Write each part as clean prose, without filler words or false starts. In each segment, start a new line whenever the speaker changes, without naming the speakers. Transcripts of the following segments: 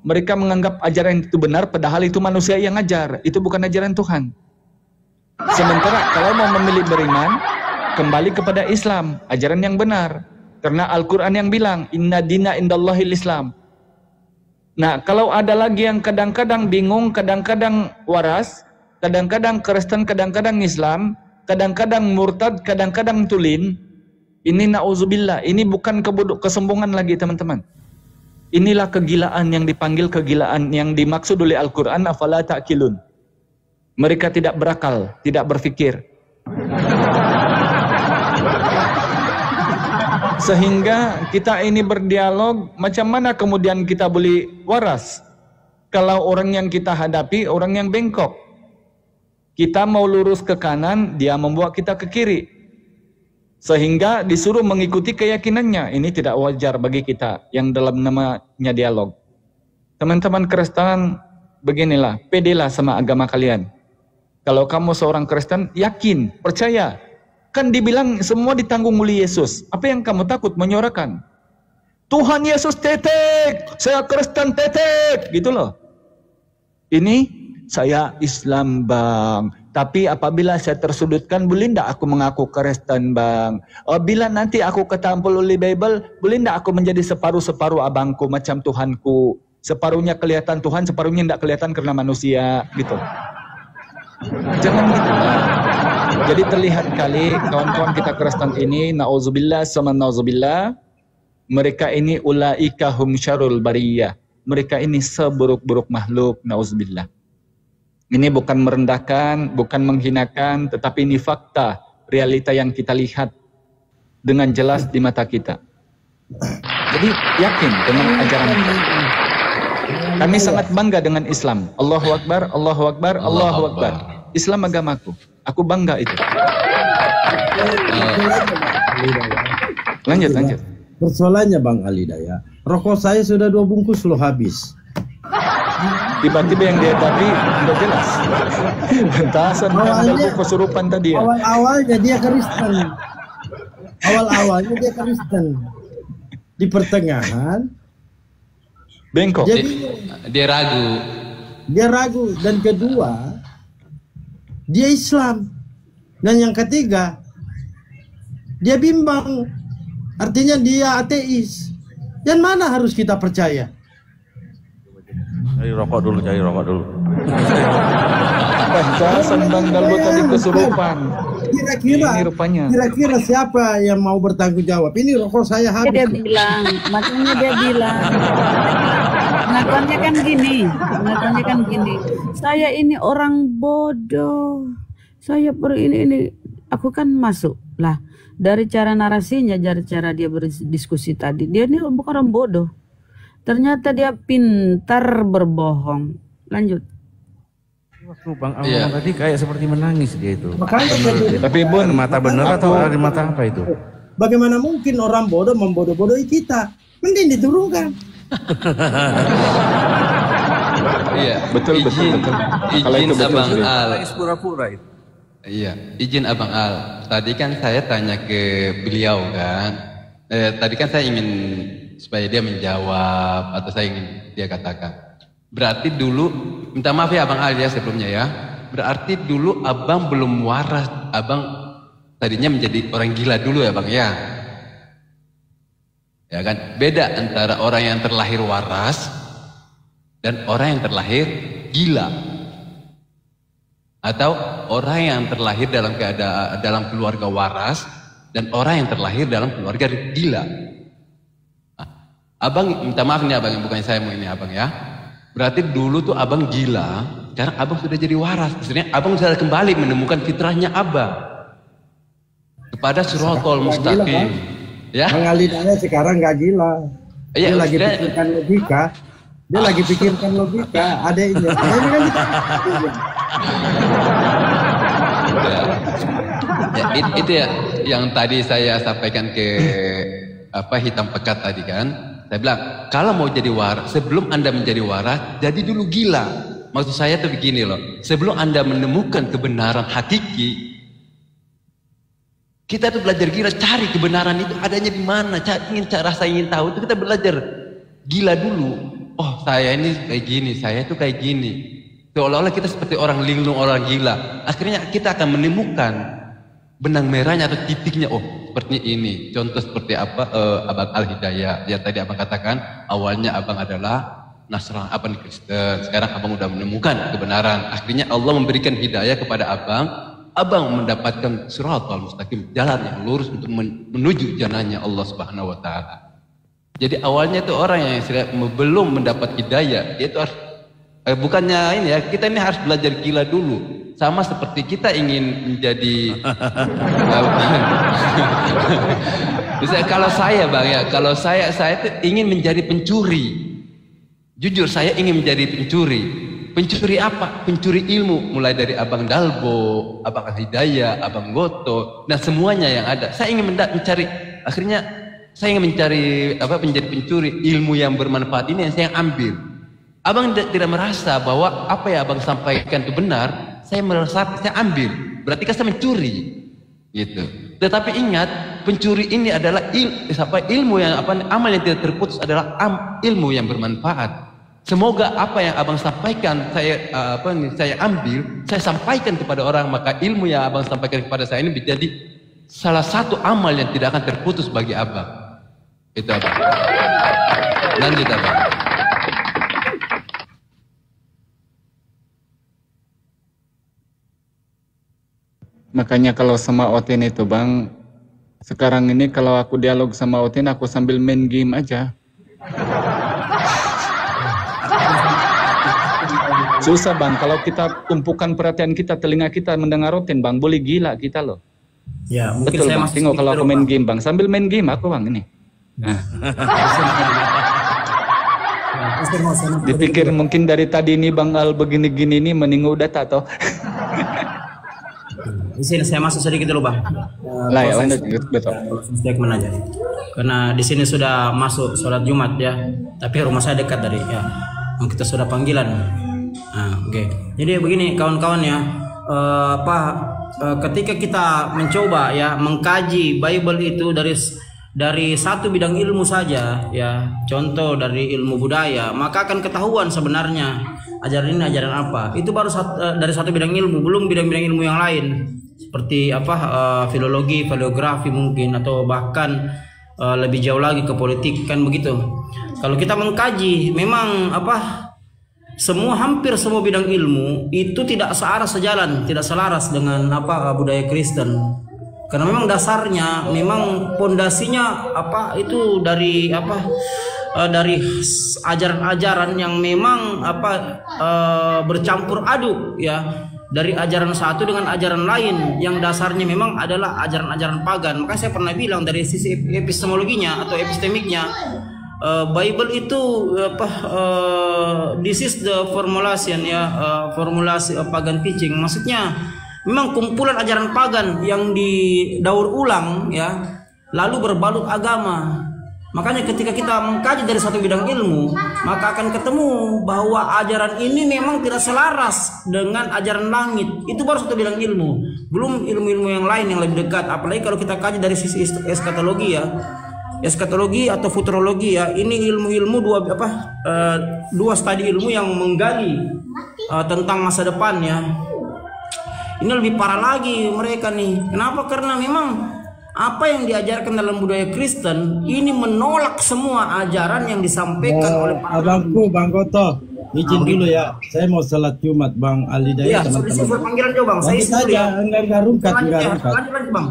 mereka menganggap ajaran itu benar, padahal itu manusia yang ngajar. Itu bukan ajaran Tuhan. Sementara kalau mau memilih beriman, kembali kepada Islam, ajaran yang benar. Karena Al-Quran yang bilang, Inna dina indallahil Islam. Nah, kalau ada lagi yang kadang-kadang bingung, kadang-kadang waras, kadang-kadang Kristen, kadang-kadang Islam, kadang-kadang murtad, kadang-kadang tulin, ini na'udzubillah, ini bukan kesombongan lagi teman-teman. Inilah kegilaan yang dipanggil kegilaan yang dimaksud oleh Al-Quran, afala ta'qilun. Mereka tidak berakal, tidak berfikir. Sehingga kita ini berdialog, macam mana kemudian kita boleh waras kalau orang yang kita hadapi orang yang bengkok. Kita mau lurus ke kanan, dia membawa kita ke kiri. Sehingga disuruh mengikuti keyakinannya. Ini tidak wajar bagi kita yang dalam namanya dialog. Teman-teman Kristen, beginilah, pedelah sama agama kalian. Kalau kamu seorang Kristen, yakin, percaya. Kan dibilang semua ditanggung oleh Yesus. Apa yang kamu takut menyuarakan? Tuhan Yesus tetek, saya Kristen tetek, gitu loh. Ini saya Islam bang, tapi apabila saya tersudutkan, boleh tidak aku mengaku Kristen bang? Bila nanti aku ketampul oleh Bible, boleh tidak aku menjadi separuh-separuh abangku macam Tuhanku? Separuhnya kelihatan Tuhan, separuhnya tidak kelihatan karena manusia, gitu. Jangan gitu lah. Jadi terlihat kali kawan-kawan kita Kristen ini, na'udzubillah sama na'udzubillah, mereka ini ulaika hum syarul bariyah. Mereka ini seburuk-buruk makhluk, na'udzubillah. Ini bukan merendahkan, bukan menghinakan, tetapi ini fakta, realita yang kita lihat dengan jelas di mata kita. Jadi yakin dengan ajaran kita. Kami sangat bangga dengan Islam. Allahu Akbar, Allahu Akbar, Allahu Akbar. Islam agamaku. Aku bangga itu. Lanjut.
Persoalannya Bang Alidaya, rokok saya sudah 2 bungkus loh habis.
Tiba-tiba yang dia tadi udah jelas. Bentasan dan kesurupan tadi ya.
Awal-awalnya dia Kristen. Awal-awalnya dia Kristen. Di pertengahan
bengkok.
Jadi
dia ragu.
Dia ragu, dan kedua dia Islam, dan yang ketiga dia bimbang, artinya dia ateis. Yang mana harus kita percaya?
Cari rokok dulu.
Bentasan Bang Dalbo tadi kesurupan.
Kira-kira siapa yang mau bertanggung jawab? Ini rokok saya habis.
Dia bilang, makanya dia bilang. Pengakuannya kan gini. Saya ini orang bodoh. Saya ini. Aku kan masuk lah dari cara narasinya, dari cara dia berdiskusi tadi. Dia ini bukan orang bodoh. Ternyata dia pintar berbohong. Lanjut.
Waktu Bang Alman tadi kayak seperti menangis dia itu.
Makanya
tapi Bun,
mata bener atau di mata apa itu?
Bagaimana mungkin orang bodoh membodoh-bodohi kita? Mending diturunkan.
Iya,
betul. Kalau itu betul.
Abang Al.
Pura-pura itu.
Iya, izin Abang Al. Tadi kan saya tanya ke beliau kan. Tadi kan saya ingin supaya dia menjawab atau saya ingin dia katakan. Berarti dulu, minta maaf ya Abang Al ya sebelumnya ya. Berarti dulu Abang belum waras. Abang tadinya menjadi orang gila dulu ya Bang ya. Ya kan, beda antara orang yang terlahir waras dan orang yang terlahir gila. Atau orang yang terlahir dalam keluarga waras dan orang yang terlahir dalam keluarga gila. Nah, Abang minta maaf nih Abang, bukan saya mau ini Abang ya. Berarti dulu tuh Abang gila, sekarang Abang sudah jadi waras. Maksudnya Abang sudah kembali menemukan fitrahnya Abang kepada suratul mustaqim. Ya.
Bang Alidaya sekarang nggak gila. Dia lagi pikirkan logika. Ada ini. Ini kan
itu ya yang tadi saya sampaikan ke hitam pekat tadi kan. Saya bilang kalau mau jadi waras, sebelum Anda menjadi waras, jadi dulu gila. Maksud saya tuh begini loh. Sebelum Anda menemukan kebenaran hakiki, kita tuh belajar gila, cari kebenaran itu adanya di mana, ingin tahu itu kita belajar gila dulu. oh saya ini kayak gini, saya itu kayak gini. Seolah-olah kita seperti orang linglung, orang gila. Akhirnya kita akan menemukan benang merahnya atau titiknya. Oh, seperti ini. Contoh seperti apa? Abang Al-Hidayah. Ya tadi abang katakan awalnya abang adalah Nasrani, apa nih, Kristen. Sekarang abang udah menemukan kebenaran. Akhirnya Allah memberikan hidayah kepada abang. Abang mendapatkan siratal mustaqim, jalan yang lurus untuk menuju jalannya Allah Subhanahu wa taala. Jadi awalnya itu orang yang belum mendapat hidayah, dia itu harus bukannya ini ya, kita ini harus belajar gila dulu. Sama seperti kita ingin menjadi bisa, kalau saya bang ya, kalau saya itu ingin menjadi pencuri. Jujur saya ingin menjadi pencuri. Pencuri apa? Pencuri ilmu. Mulai dari abang Dalbo, abang Hidayah, abang Goto, dan semuanya yang ada. Saya ingin mencari, akhirnya saya ingin mencari menjadi pencuri ilmu yang bermanfaat ini yang saya ambil. Abang tidak merasa bahwa apa yang abang sampaikan itu benar, saya merasa saya ambil. Berarti kan saya mencuri, gitu. Tetapi ingat, pencuri ini adalah ilmu yang amal yang tidak terputus adalah ilmu yang bermanfaat. Semoga apa yang abang sampaikan saya ambil, saya sampaikan kepada orang, maka ilmu yang abang sampaikan kepada saya ini menjadi salah satu amal yang tidak akan terputus bagi abang. Itu abang. Lanjut abang.
Makanya kalau sama Otin itu bang, sekarang ini kalau aku dialog sama Otin, aku sambil main game aja. Susah bang, kalau kita tumpukan perhatian kita, telinga kita mendengar Otin bang, boleh gila kita loh.
Ya, mungkin
betul
saya
bang,
masuk
tengok kalau aku main
bang.
game bang, sambil main game aku bang ini. Nah. Dipikir mungkin dari tadi ini Bang Al begini-gini ini meninggal data toh.
Di sini saya masuk sedikit dulu bang.
Lah ya lanjut betul.
Statement aja. Karena di sini sudah masuk sholat Jumat ya. Tapi rumah saya dekat dari ya. Kita sudah panggilan. Oke. Jadi begini kawan-kawan ya. Ketika kita mencoba ya mengkaji Bible itu dari satu bidang ilmu saja ya, contoh dari ilmu budaya, maka akan ketahuan sebenarnya ajaran ini ajaran apa. Itu baru dari satu bidang ilmu, belum bidang-bidang ilmu yang lain seperti filologi, filosofi mungkin, atau bahkan lebih jauh lagi ke politik kan begitu. Kalau kita mengkaji memang hampir semua bidang ilmu itu tidak sejalan, tidak selaras dengan budaya Kristen. Karena memang dasarnya, memang pondasinya itu dari dari ajaran-ajaran yang memang bercampur aduk ya, dari ajaran satu dengan ajaran lain yang dasarnya memang adalah ajaran-ajaran pagan. Makanya saya pernah bilang dari sisi epistemologinya atau epistemiknya, Bible itu this is the formulation ya, formulasi pagan teaching. Maksudnya memang kumpulan ajaran pagan yang didaur ulang ya, lalu berbalut agama. Makanya ketika kita mengkaji dari satu bidang ilmu, maka akan ketemu bahwa ajaran ini memang tidak selaras dengan ajaran langit. Itu baru satu bidang ilmu, belum ilmu-ilmu yang lain yang lebih dekat. Apalagi kalau kita kaji dari sisi eskatologi ya, eskatologi atau futurologi ya, ini ilmu-ilmu dua studi ilmu yang menggali tentang masa depan ya. Ini lebih parah lagi mereka nih. Kenapa? Karena memang apa yang diajarkan dalam budaya Kristen ini menolak semua ajaran yang disampaikan oleh
abangku Bang Goto. Izin dulu ya, saya mau salat Jumat Bang Al-Hidayah teman-teman.
Iya, panggilan coba Bang. Saya
saja enggak rungkat.
Lanjut Bang.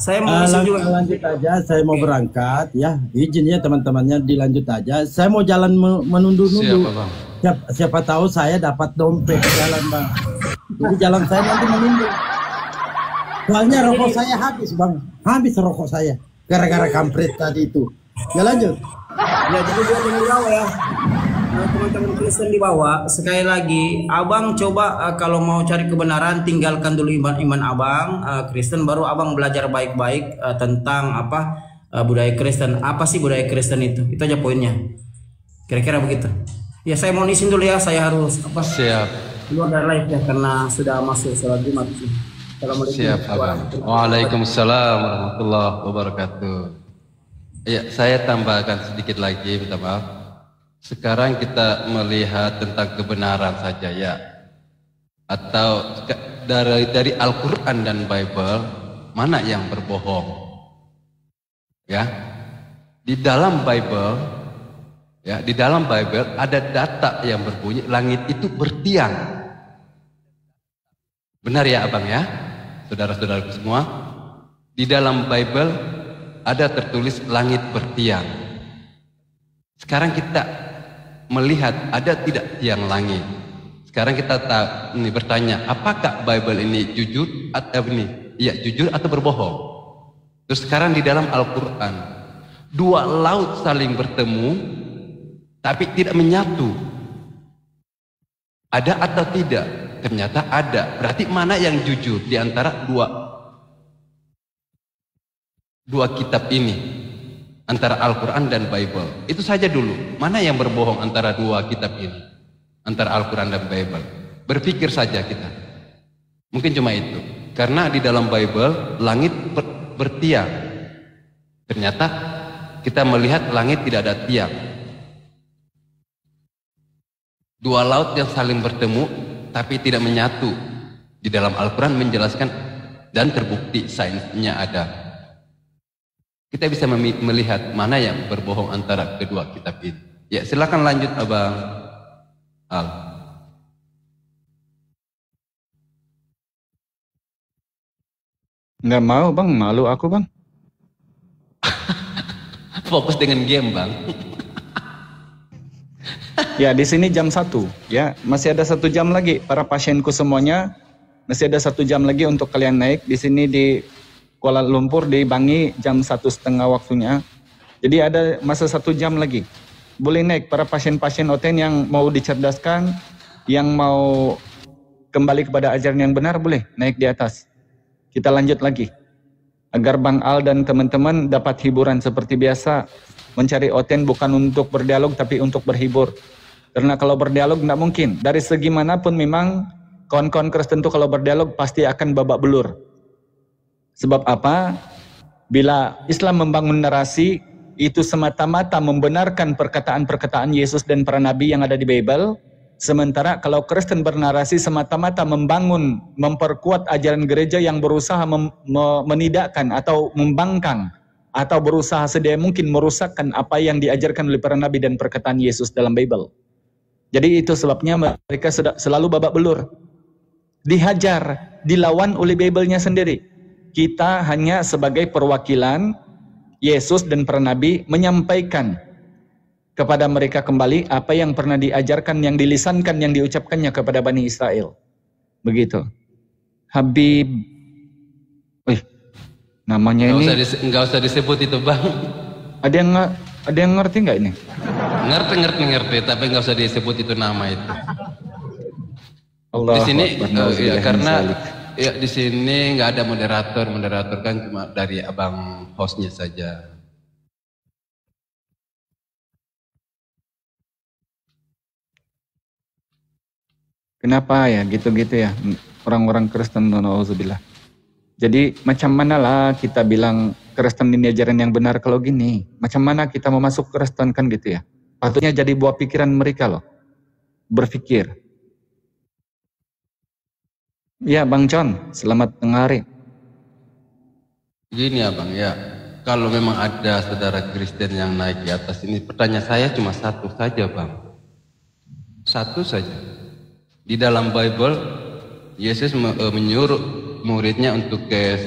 Saya mau
lanjut aja, saya mau berangkat ya. Izin ya teman-temannya, dilanjut aja. Saya mau jalan menundur-nundur. Siapa tahu saya dapat dompet jalan Bang. Jadi jalan saya nanti menundur. Soalnya rokok saya habis Bang. Habis rokok saya gara-gara kampret tadi itu. Ya lanjut.
Ya jadi dia di bawah ya. Teman-teman Kristen di bawah, sekali lagi abang coba kalau mau cari kebenaran tinggalkan dulu iman abang Kristen, baru abang belajar baik-baik tentang budaya Kristen. Apa sih budaya Kristen itu? Itu aja poinnya. Kira-kira begitu. Ya saya mau izin dulu ya, saya harus
Siap.
Keluar dari live ya karena sudah masuk sholat Jumat. Assalamualaikum.
Siap abang. Waalaikumsalam warahmatullahi wabarakatuh. Ya, saya tambahkan sedikit lagi, minta maaf. Sekarang kita melihat tentang kebenaran saja ya, atau dari Al-Quran dan Bible mana yang berbohong? Ya, di dalam Bible, ya di dalam Bible ada data yang berbunyi langit itu bertiang. Benar ya abang ya, saudara-saudaraku semua? Di dalam Bible ada tertulis langit bertiang. Sekarang kita melihat ada tidak tiang langit. Sekarang kita bertanya, apakah Bible ini jujur atau ini? Iya, jujur atau berbohong? Terus sekarang di dalam Al-Quran, dua laut saling bertemu, tapi tidak menyatu. Ada atau tidak? Ternyata ada. Berarti mana yang jujur di antara dua kitab ini? Antara Al-Quran dan Bible. Itu saja dulu. Mana yang berbohong antara dua kitab ini? Antara Al-Quran dan Bible. Berpikir saja kita. Mungkin cuma itu. Karena di dalam Bible langit bertiang. Ternyata kita melihat langit tidak ada tiang. Dua laut yang saling bertemu tapi tidak menyatu. Di dalam Al-Quran menjelaskan dan terbukti sainsnya ada. Kita bisa melihat mana yang berbohong antara kedua kitab ini. Ya, silakan lanjut Abang Al.
Nggak mau Bang, malu aku Bang.
Fokus dengan game Bang.
Ya, di sini jam 1. Ya, masih ada 1 jam lagi para pasienku semuanya. Masih ada 1 jam lagi untuk kalian naik. Di sini di Kuala Lumpur di Bangi jam 1:30 waktunya. Jadi ada masa 1 jam lagi. Boleh naik para pasien-pasien OTN yang mau dicerdaskan, yang mau kembali kepada ajaran yang benar, boleh naik di atas. Kita lanjut lagi. Agar Bang Al dan teman-teman dapat hiburan seperti biasa. Mencari OTN bukan untuk berdialog tapi untuk berhibur. Karena kalau berdialog tidak mungkin. Dari segi manapun memang kawan-kawan Kristen itu kalau berdialog pasti akan babak belur. Sebab apa? Bila Islam membangun narasi, itu semata-mata membenarkan perkataan-perkataan Yesus dan para nabi yang ada di Bible. Sementara kalau Kristen bernarasi semata-mata membangun, memperkuat ajaran gereja yang berusaha menidakkan atau membangkang, atau berusaha sedaya mungkin merusakkan apa yang diajarkan oleh para nabi dan perkataan Yesus dalam Bible. Jadi itu sebabnya mereka selalu babak belur. Dihajar, dilawan oleh Bible-nya sendiri. Kita hanya sebagai perwakilan Yesus dan para nabi menyampaikan kepada mereka kembali apa yang pernah diajarkan, yang dilisankan, yang diucapkannya kepada Bani Israel. Begitu. Habib. Wih, namanya ini.
Enggak usah disebut itu Bang.
Ada yang ngerti nggak ini?
Ngerti, tapi nggak usah disebut itu nama itu.
Allah.
Di sini ya, karena ya di sini nggak ada moderator kan cuma dari abang hostnya saja.
Kenapa ya gitu-gitu ya orang-orang Kristen, na'udzubillah. Jadi macam manalah kita bilang Kristen ini ajaran yang benar kalau gini? Macam mana kita mau masuk Kristen kan gitu ya? Patutnya jadi buah pikiran mereka loh. Berpikir. Ya Bang John, selamat tengah hari.
Gini Abang ya, kalau memang ada saudara Kristen yang naik di atas ini, pertanyaan saya cuma satu saja Bang. Satu saja. Di dalam Bible, Yesus menyuruh muridnya untuk ke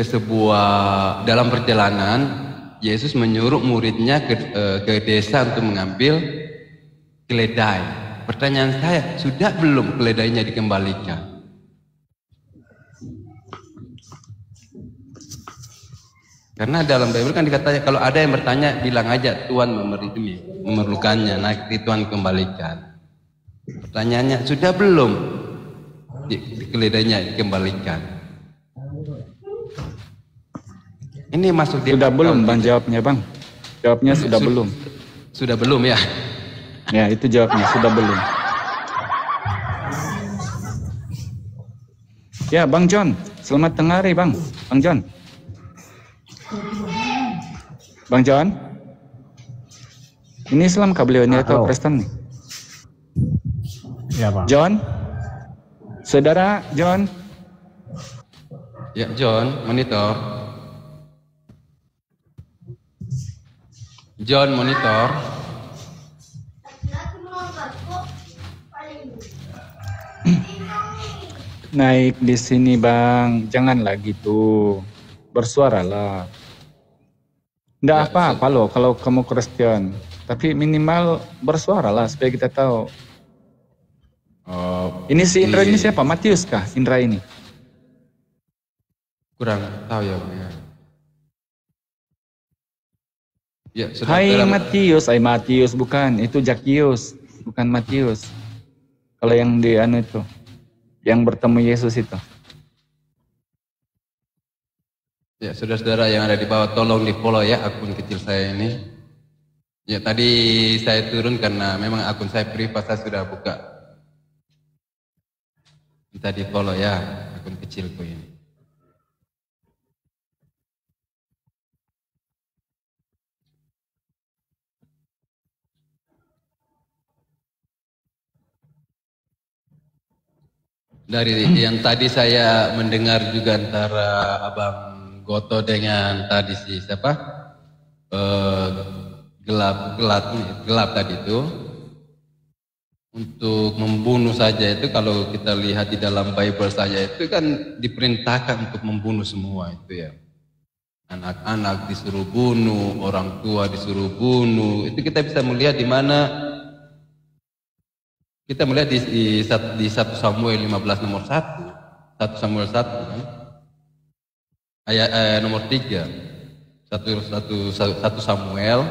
sebuah, dalam perjalanan, Yesus menyuruh muridnya ke desa untuk mengambil keledai. Pertanyaan saya, sudah belum keledainya dikembalikan? Karena dalam Bible kan dikatakan kalau ada yang bertanya, bilang aja Tuhan memerlukannya, nanti Tuhan kembalikan. Pertanyaannya, sudah belum keledainya dikembalikan? Ini masuk di
sudah belum Bang jawabnya Bang. Jawabnya sudah belum.
Sudah belum ya?
Ya itu jawabnya, sudah belum. Ya Bang John, selamat tengah hari Bang. Bang John. Bang John. Ini Islam kah beliau ini atau Kristen nih?
Ya, Bang.
John? Saudara John?
Ya, John, monitor. John, monitor.
Naik di sini bang, janganlah gitu. Bersuaralah. Nggak
Ya,
apa-apa loh kalau kamu Kristen. Tapi minimal bersuaralah supaya kita tahu.
Oh,
Ini si Indra ini siapa? Matius kah Indra ini?
kurang tahu ya, Bang. Ya,
Hai
saudara.
Matius bukan, itu Zakius, bukan Matius. Kalau yang di anu itu, yang bertemu Yesus itu.
Ya, saudara-saudara yang ada di bawah, tolong di follow ya akun kecil saya ini. Ya, tadi saya turun karena memang akun saya privat, saya sudah buka. Minta di follow ya akun kecilku ini. Dari yang tadi saya mendengar juga antara Abang Goto dengan tadi si siapa? Gelap tadi itu. Untuk membunuh saja itu kalau kita lihat di dalam Bible saja itu kan diperintahkan untuk membunuh semua itu ya. Anak-anak disuruh bunuh, orang tua disuruh bunuh. Itu kita bisa melihat di mana kita melihat di 1 Samuel 15 nomor 1. 1 Samuel 1 kan? Ayat nomor 3. 1 Samuel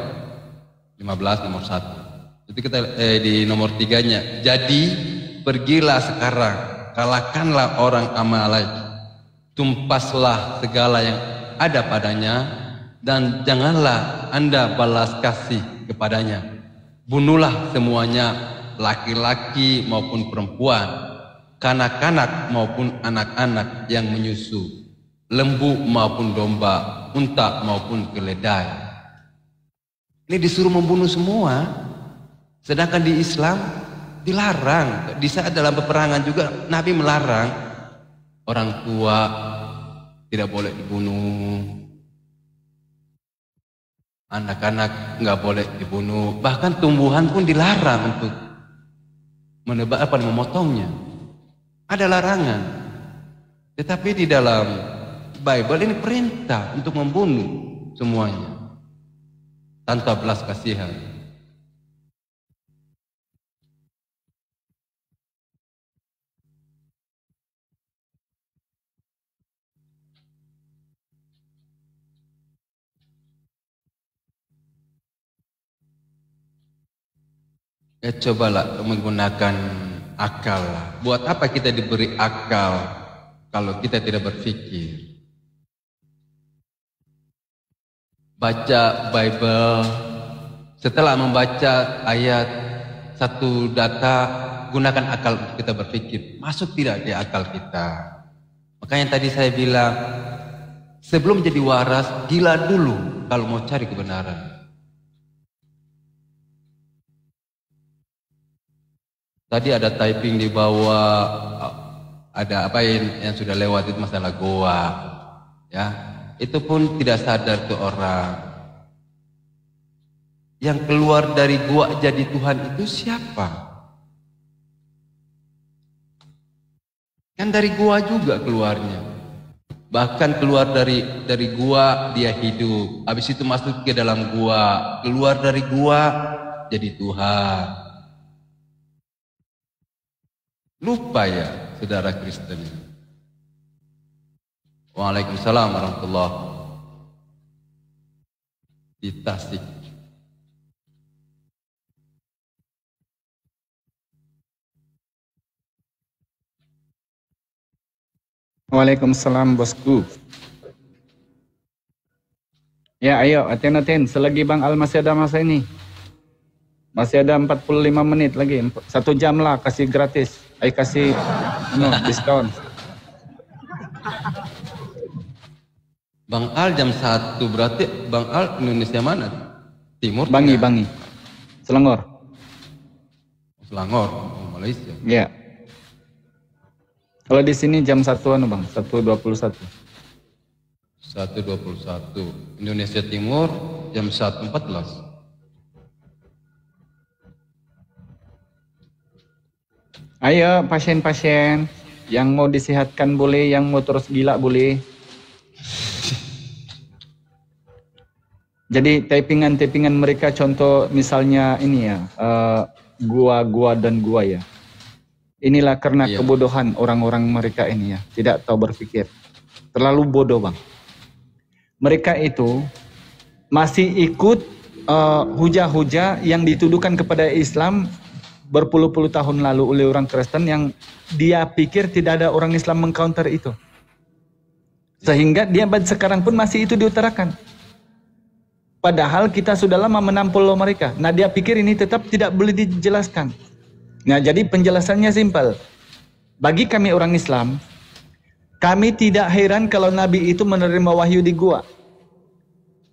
15 nomor 1. Itu kita di nomor 3-nya. Jadi pergilah sekarang, kalahkanlah orang Amalek, tumpaslah segala yang ada padanya, dan janganlah Anda balas kasih kepadanya. Bunuhlah semuanya, laki-laki maupun perempuan, kanak-kanak maupun anak-anak yang menyusu, lembu maupun domba, unta maupun keledai. Ini disuruh membunuh semua. Sedangkan di Islam dilarang. Di saat dalam peperangan juga Nabi melarang. Orang tua tidak boleh dibunuh, anak-anak nggak boleh dibunuh, bahkan tumbuhan pun dilarang untuk memotongnya. Ada larangan. Tetapi di dalam Bible ini perintah untuk membunuh semuanya tanpa belas kasihan. Cobalah menggunakan akal. Buat apa kita diberi akal kalau kita tidak berpikir? Baca Bible, setelah membaca ayat satu data, gunakan akal untuk kita berpikir. Masuk tidak di akal kita? Makanya tadi saya bilang, sebelum jadi waras, gila dulu kalau mau cari kebenaran. Tadi ada typing di bawah, ada apa yang sudah lewat itu masalah goa, ya. Itu pun tidak sadar tuh orang. Yang keluar dari gua jadi Tuhan itu siapa? Kan dari gua juga keluarnya. Bahkan keluar dari gua dia hidup. Habis itu masuk ke dalam gua, keluar dari gua jadi Tuhan. Lupa ya saudara Kristen. Waalaikumsalam warahmatullahi di Tasik.
Waalaikumsalam bosku. Ya ayo aten selagi Bang Al masih ada masa ini. Masih ada 45 menit lagi, 1 jam lah kasih gratis. Kasih diskon.
Bang Al jam 1 berarti Bang Al Indonesia mana? Timur?
Bangi. Selangor.
Selangor, Malaysia.
Ya. Kalau di sini jam 1-an Bang, 1.21.
1.21. Indonesia Timur jam 1.14.
Ayo pasien-pasien yang mau disehatkan boleh, yang mau terus gila boleh. Jadi typingan mereka contoh misalnya ini ya, gua dan gua ya. Inilah karena kebodohan orang-orang mereka ini ya, tidak tahu berpikir. Terlalu bodoh Bang. Mereka itu masih ikut hujah-hujah yang dituduhkan kepada Islam berpuluh-puluh tahun lalu oleh orang Kristen yang dia pikir tidak ada orang Islam mengcounter itu. Sehingga dia sekarang pun masih itu diutarakan. Padahal kita sudah lama menampol mereka. Nah dia pikir ini tetap tidak boleh dijelaskan. Nah jadi penjelasannya simpel. Bagi kami orang Islam, kami tidak heran kalau Nabi itu menerima wahyu di gua.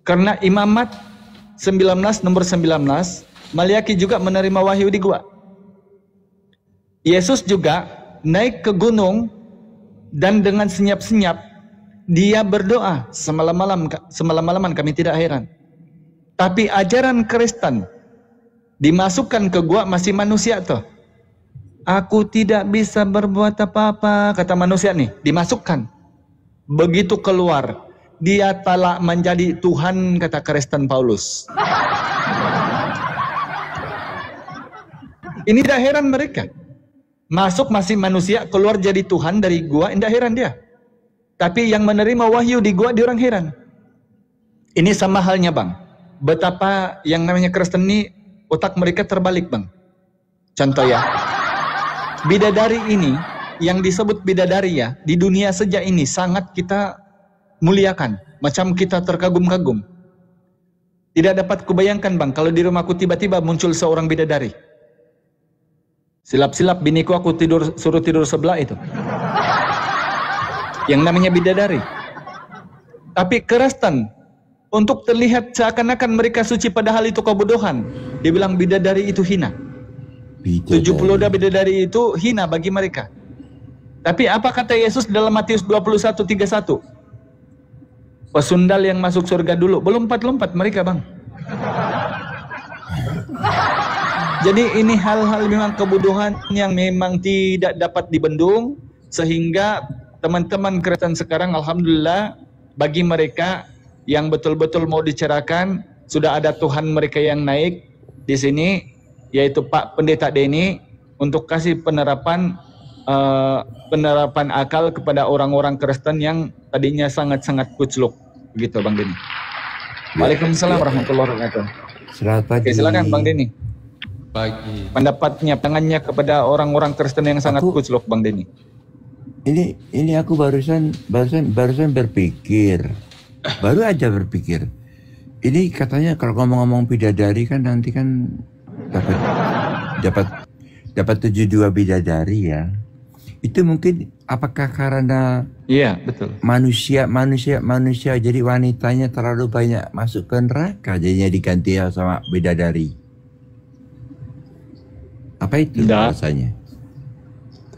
Karena Imamat 19 nomor 19, Malyaki juga menerima wahyu di gua. Yesus juga naik ke gunung dan dengan senyap-senyap dia berdoa semalam-malaman kami tidak heran. Tapi ajaran Kristen dimasukkan ke gua masih manusia tuh. Aku tidak bisa berbuat apa-apa kata manusia nih, dimasukkan. Begitu keluar, dia telah menjadi Tuhan kata Kristen Paulus. Ini tidak heran mereka. Masuk masih manusia, keluar jadi Tuhan dari gua, tidak heran dia. Tapi yang menerima wahyu di gua, dia orang heran. Ini sama halnya Bang. Betapa yang namanya Kristen ini, otak mereka terbalik Bang. Contoh ya. Bidadari ini, yang disebut bidadari ya, di dunia sejak ini sangat kita muliakan. Macam kita terkagum-kagum. Tidak dapat kubayangkan Bang, kalau di rumahku tiba-tiba muncul seorang bidadari. Silap-silap biniku aku suruh tidur sebelah itu. Yang namanya bidadari. Tapi Kristen, untuk terlihat seakan-akan mereka suci padahal itu kebodohan. Dia bilang bidadari itu hina. 70 bidadari itu hina bagi mereka. Tapi apa kata Yesus dalam Matius 21:31? Pesundal yang masuk surga dulu. Belum lompat mereka Bang. Jadi ini hal-hal memang kebodohan yang memang tidak dapat dibendung. Sehingga teman-teman Kristen sekarang alhamdulillah bagi mereka yang betul-betul mau dicerahkan, sudah ada Tuhan mereka yang naik di sini, yaitu Pak Pendeta Denny, untuk kasih penerapan akal kepada orang-orang Kristen yang tadinya sangat-sangat kucluk. Begitu Bang Denny. Waalaikumsalam warahmatullahi wabarakatuh.
Selamat pagi.
Oke, silakan Bang Denny.
Pagi.
Pendapatnya, tangannya kepada orang-orang Kristen yang sangat kucluk Bang Denny.
Ini aku barusan berpikir. Baru aja berpikir. Ini katanya kalau ngomong-ngomong bidadari kan nanti kan dapat 72 bidadari ya. Itu mungkin apakah karena
betul.
Manusia jadi wanitanya terlalu banyak masuk ke neraka jadinya diganti sama bidadari. Apa itu rasanya?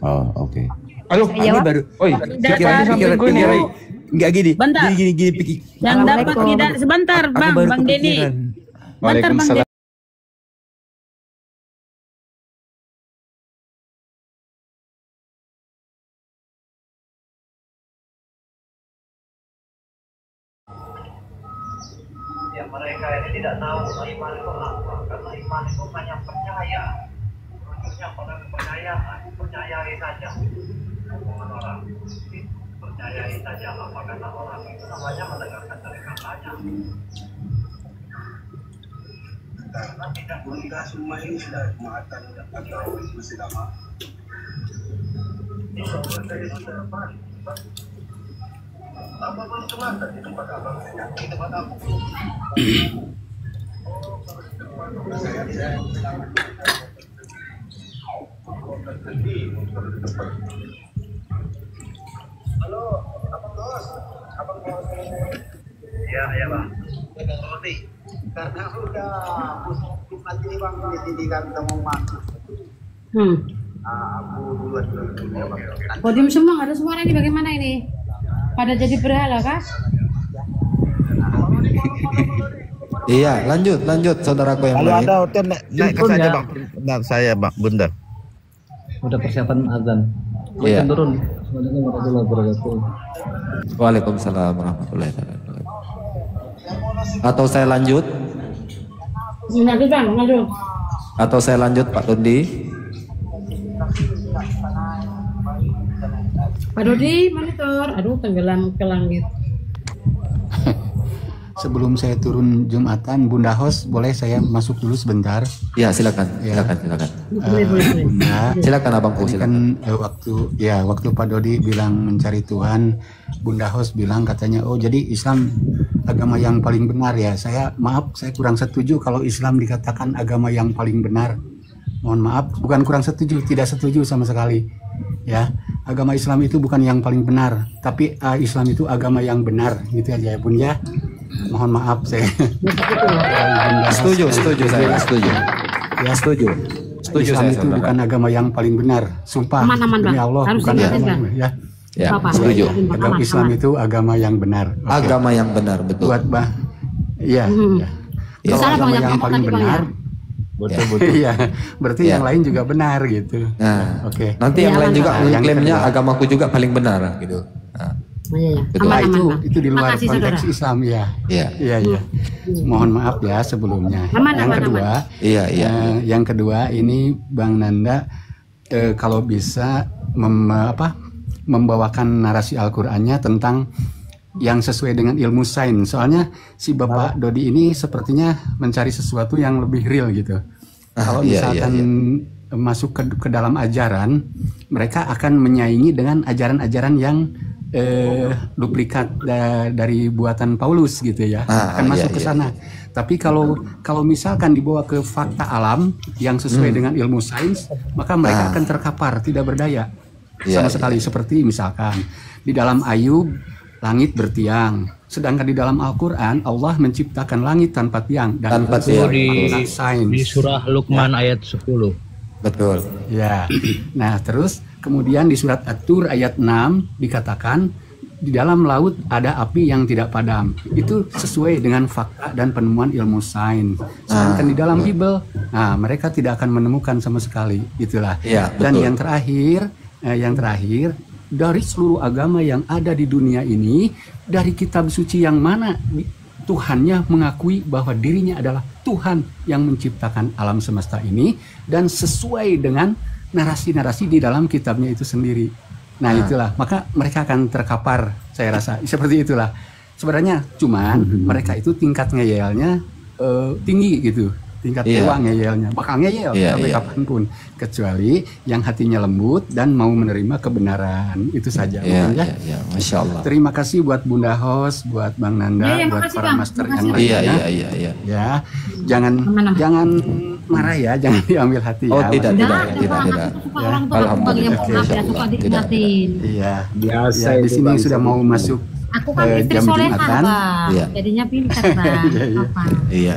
Oh, oke.
Halo,
ini
baru.
Pikiran
enggak gini.
Bentar.
Gini pikir.
Yang dapat tidak sebentar, Bang Denny. Bentar Bang Denny.
Ya mereka ini tidak tahu iman itu apa, karena iman itu hanya percaya, rujuknya pada kepercayaan, percayai saja omongan orang, percayai saja apa kata orang, itu namanya mendengarkan dari katanya. Karena tidak kita semua ini sudah makan atau masih lama. Ini dari depan. Apapun kemana di tempat abang, di tempat aku. Halo, abang bos. Ya bang. Roti. Karena udah mati nih bang, di kantong masuk. Aku duluan.
Podium semua nggak ada suara ini, bagaimana ini? Pada jadi berhala kah?
Iya, lanjut saudaraku yang
kalau
lain.
ada hotel naik ke saja bang. Nah, saya bang, bunda.
Udah persiapan azan.
Iya.
Turun. Assalamualaikum warahmatullahi wabarakatuh.
Waalaikumsalam warahmatullahi wabarakatuh. Atau saya lanjut?
Lanjut bang, lanjut.
Atau saya lanjut Pak Dodi?
Pak Dodi, monitor. Aduh, tenggelam ke langit.
Sebelum saya turun Jumatan, Bunda Host, boleh saya masuk dulu sebentar?
Ya, silakan. Silakan.
Bunda,
silakan abangku. Silakan.
Kan waktu Pak Dodi bilang mencari Tuhan, Bunda Host bilang katanya, oh jadi Islam agama yang paling benar ya. Saya kurang setuju kalau Islam dikatakan agama yang paling benar. Mohon maaf, bukan kurang setuju, tidak setuju sama sekali. Ya, agama Islam itu bukan yang paling benar, tapi Islam itu agama yang benar, gitu aja ya Bun ya. Mohon maaf saya.
Setuju saya, setuju. Ya, setuju.
Islam itu bukan agama yang paling benar. Sumpah demi Allah bukan agama ya.
Ya, setuju.
Agama Islam itu agama yang benar.
Agama yang benar, betul.
Buat kalau agama yang paling benar, betul. Iya, berarti yang lain juga benar gitu.
Nah, oke. Nanti yang lain juga mengklaimnya agamaku juga paling benar gitu. Itu
di luar konteks Islam ya. Iya. Mohon maaf ya sebelumnya. Yang kedua ini Bang Nanda kalau bisa membawakan narasi Al-Qur'annya tentang yang sesuai dengan ilmu sains. Soalnya si Bapak Dodi ini sepertinya mencari sesuatu yang lebih real gitu. Kalau misalkan masuk ke dalam ajaran, mereka akan menyaingi dengan ajaran-ajaran yang duplikat dari buatan Paulus gitu ya, akan masuk ke sana. Tapi kalau misalkan dibawa ke fakta alam yang sesuai dengan ilmu sains, maka mereka akan terkapar, tidak berdaya sama sekali. Seperti misalkan di dalam Ayub langit bertiang, sedangkan di dalam Al-Quran Allah menciptakan langit tanpa tiang dan tanpa tiang
di surah Luqman ayat 10.
Betul.
Ya. Nah, terus kemudian di surat At-Tur ayat 6 dikatakan di dalam laut ada api yang tidak padam. Itu sesuai dengan fakta dan penemuan ilmu sains. Sedangkan di dalam Bible, mereka tidak akan menemukan sama sekali. Itulah. Ya, dan yang terakhir dari seluruh agama yang ada di dunia ini, dari kitab suci yang mana Tuhannya mengakui bahwa dirinya adalah Tuhan yang menciptakan alam semesta ini dan sesuai dengan narasi-narasi di dalam kitabnya itu sendiri. Nah itulah, maka mereka akan terkapar, saya rasa seperti itulah. Sebenarnya cuman mereka itu tingkat ngeyelnya tinggi gitu, tingkat dewa ngeyelnya, bakal ngeyel sampai kapanpun, kecuali yang hatinya lembut dan mau menerima kebenaran, itu saja.
Masya Allah.
Terima kasih buat Bunda Host, buat Bang Nanda, buat para master yang lainnya. Ya, jangan marah ya, jangan diambil hati ya.
Tidak.
Alhamdulillah.
Iya, biasa. Di sini sudah mau masuk
aku kan istri solehah, jadinya pintar, Bang.
Iya.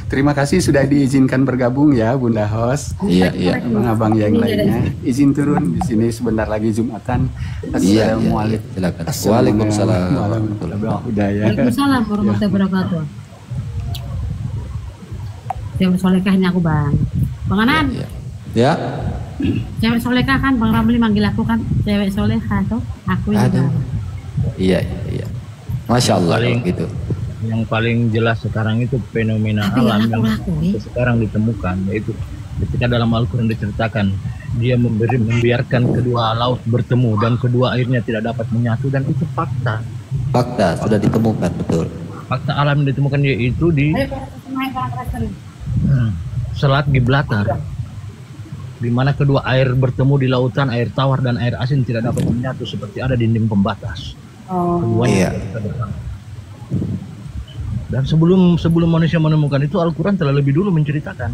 Terima kasih sudah diizinkan bergabung ya Bunda Host. Abang-abang yang lainnya. Izin turun di sini sebentar lagi Jumatan.
Assalamualaikum. Waalaikumsalam.
Waalaikumsalam warahmatullahi wabarakatuh. Cewek solehah ini aku Bang. Bang Anan.
Ya.
Cewek solehah kan Bang Ramli manggil aku kan cewek solehah tuh. Aku juga.
Iya. Masya Allah gitu.
Yang paling jelas sekarang itu fenomena alam yang sekarang ditemukan, yaitu ketika dalam Al-Quran diceritakan dia membiarkan kedua laut bertemu dan kedua airnya tidak dapat menyatu, dan itu fakta
sudah ditemukan, betul.
Fakta alam yang ditemukan yaitu di Selat Gibraltar, di mana kedua air bertemu di lautan, air tawar dan air asin tidak dapat menyatu seperti ada dinding pembatas. Keduanya dan sebelum manusia menemukan itu, Al-Quran telah lebih dulu menceritakan.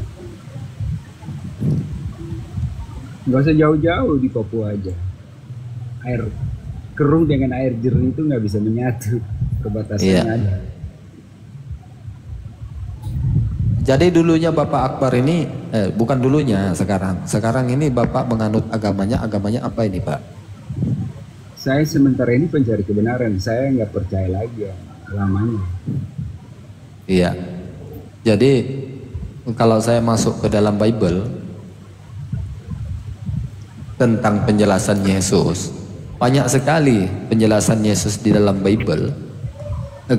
Gak usah jauh-jauh, di Papua aja. Air keruh dengan air jernih itu nggak bisa menyatu, perbatasannya ada.
Jadi dulunya Bapak Akbar ini, bukan dulunya, sekarang ini Bapak menganut agamanya apa ini Pak?
Saya sementara ini pencari kebenaran, saya nggak percaya lagi ya, lamanya.
Iya, jadi kalau saya masuk ke dalam Bible tentang penjelasan Yesus, banyak sekali penjelasan Yesus di dalam Bible.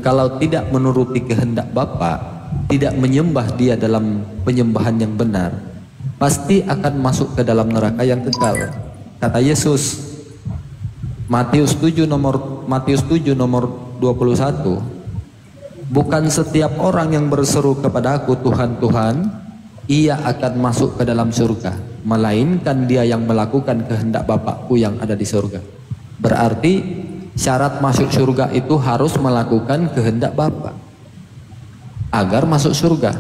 Kalau tidak menuruti kehendak Bapa, tidak menyembah Dia dalam penyembahan yang benar, pasti akan masuk ke dalam neraka yang kekal. Kata Yesus, Matius 7 nomor 21, bukan setiap orang yang berseru kepada Aku Tuhan, Tuhan, ia akan masuk ke dalam surga, melainkan dia yang melakukan kehendak Bapakku yang ada di surga. Berarti syarat masuk surga itu harus melakukan kehendak Bapa agar masuk surga.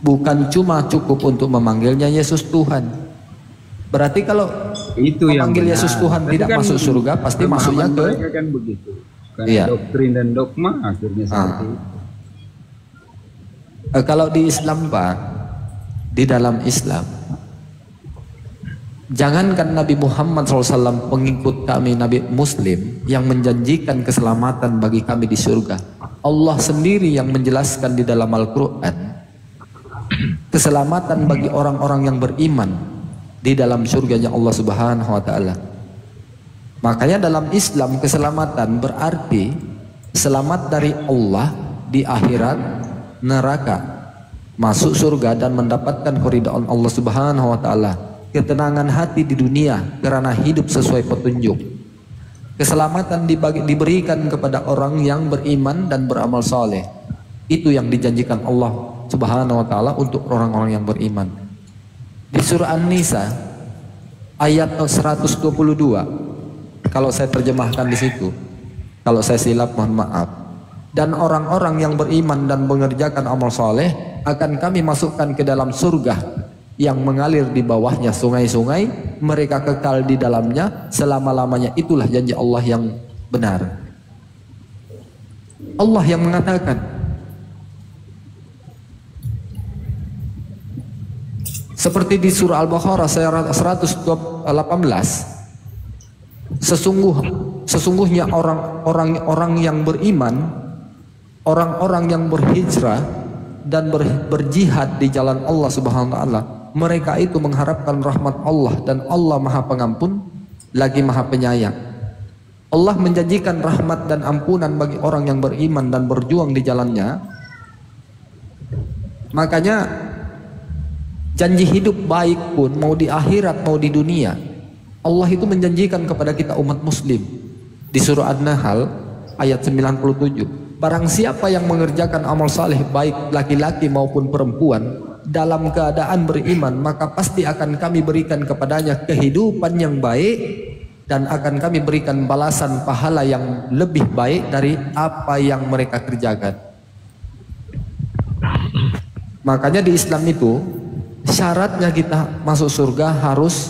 Bukan cuma cukup untuk memanggilnya Yesus Tuhan. Berarti kalau
itu
memanggil
yang
Yesus Tuhan tidak
kan
masuk surga, pasti masuknya ke
kan begitu. Karena
iya.
doktrin dan dogma akhirnya seperti itu.
Kalau di Islam Pak, di dalam Islam, jangankan Nabi Muhammad SAW pengikut kami Nabi Muslim yang menjanjikan keselamatan bagi kami di surga, Allah sendiri yang menjelaskan di dalam Al-Quran keselamatan bagi orang-orang yang beriman di dalam surganya Allah Subhanahu wa Ta'ala. Makanya dalam Islam keselamatan berarti selamat dari Allah di akhirat, neraka, masuk surga dan mendapatkan keridhaan Allah Subhanahu wa Ta'ala, ketenangan hati di dunia karena hidup sesuai petunjuk. Keselamatan diberikan kepada orang yang beriman dan beramal saleh. Itu yang dijanjikan Allah Subhanahu wa Ta'ala untuk orang-orang yang beriman. Di surah An-Nisa ayat 122, kalau saya terjemahkan di situ, kalau saya silap mohon maaf. Dan orang-orang yang beriman dan mengerjakan amal saleh akan kami masukkan ke dalam surga yang mengalir di bawahnya sungai-sungai, mereka kekal di dalamnya selama-lamanya. Itulah janji Allah yang benar. Allah yang mengatakan, seperti di surah Al-Baqarah ayat 118, sesungguhnya orang-orang yang beriman, orang-orang yang berhijrah dan berjihad di jalan Allah Subhanahu wa Ta'ala, mereka itu mengharapkan rahmat Allah, dan Allah Maha Pengampun lagi Maha Penyayang. Allah menjanjikan rahmat dan ampunan bagi orang yang beriman dan berjuang di jalannya. Makanya janji hidup baik pun mau di akhirat mau di dunia, Allah itu menjanjikan kepada kita umat muslim di surah An-Nahl ayat 97. Barang siapa yang mengerjakan amal saleh baik laki-laki maupun perempuan dalam keadaan beriman, maka pasti akan kami berikan kepadanya kehidupan yang baik dan akan kami berikan balasan pahala yang lebih baik dari apa yang mereka kerjakan. Makanya di Islam itu syaratnya kita masuk surga harus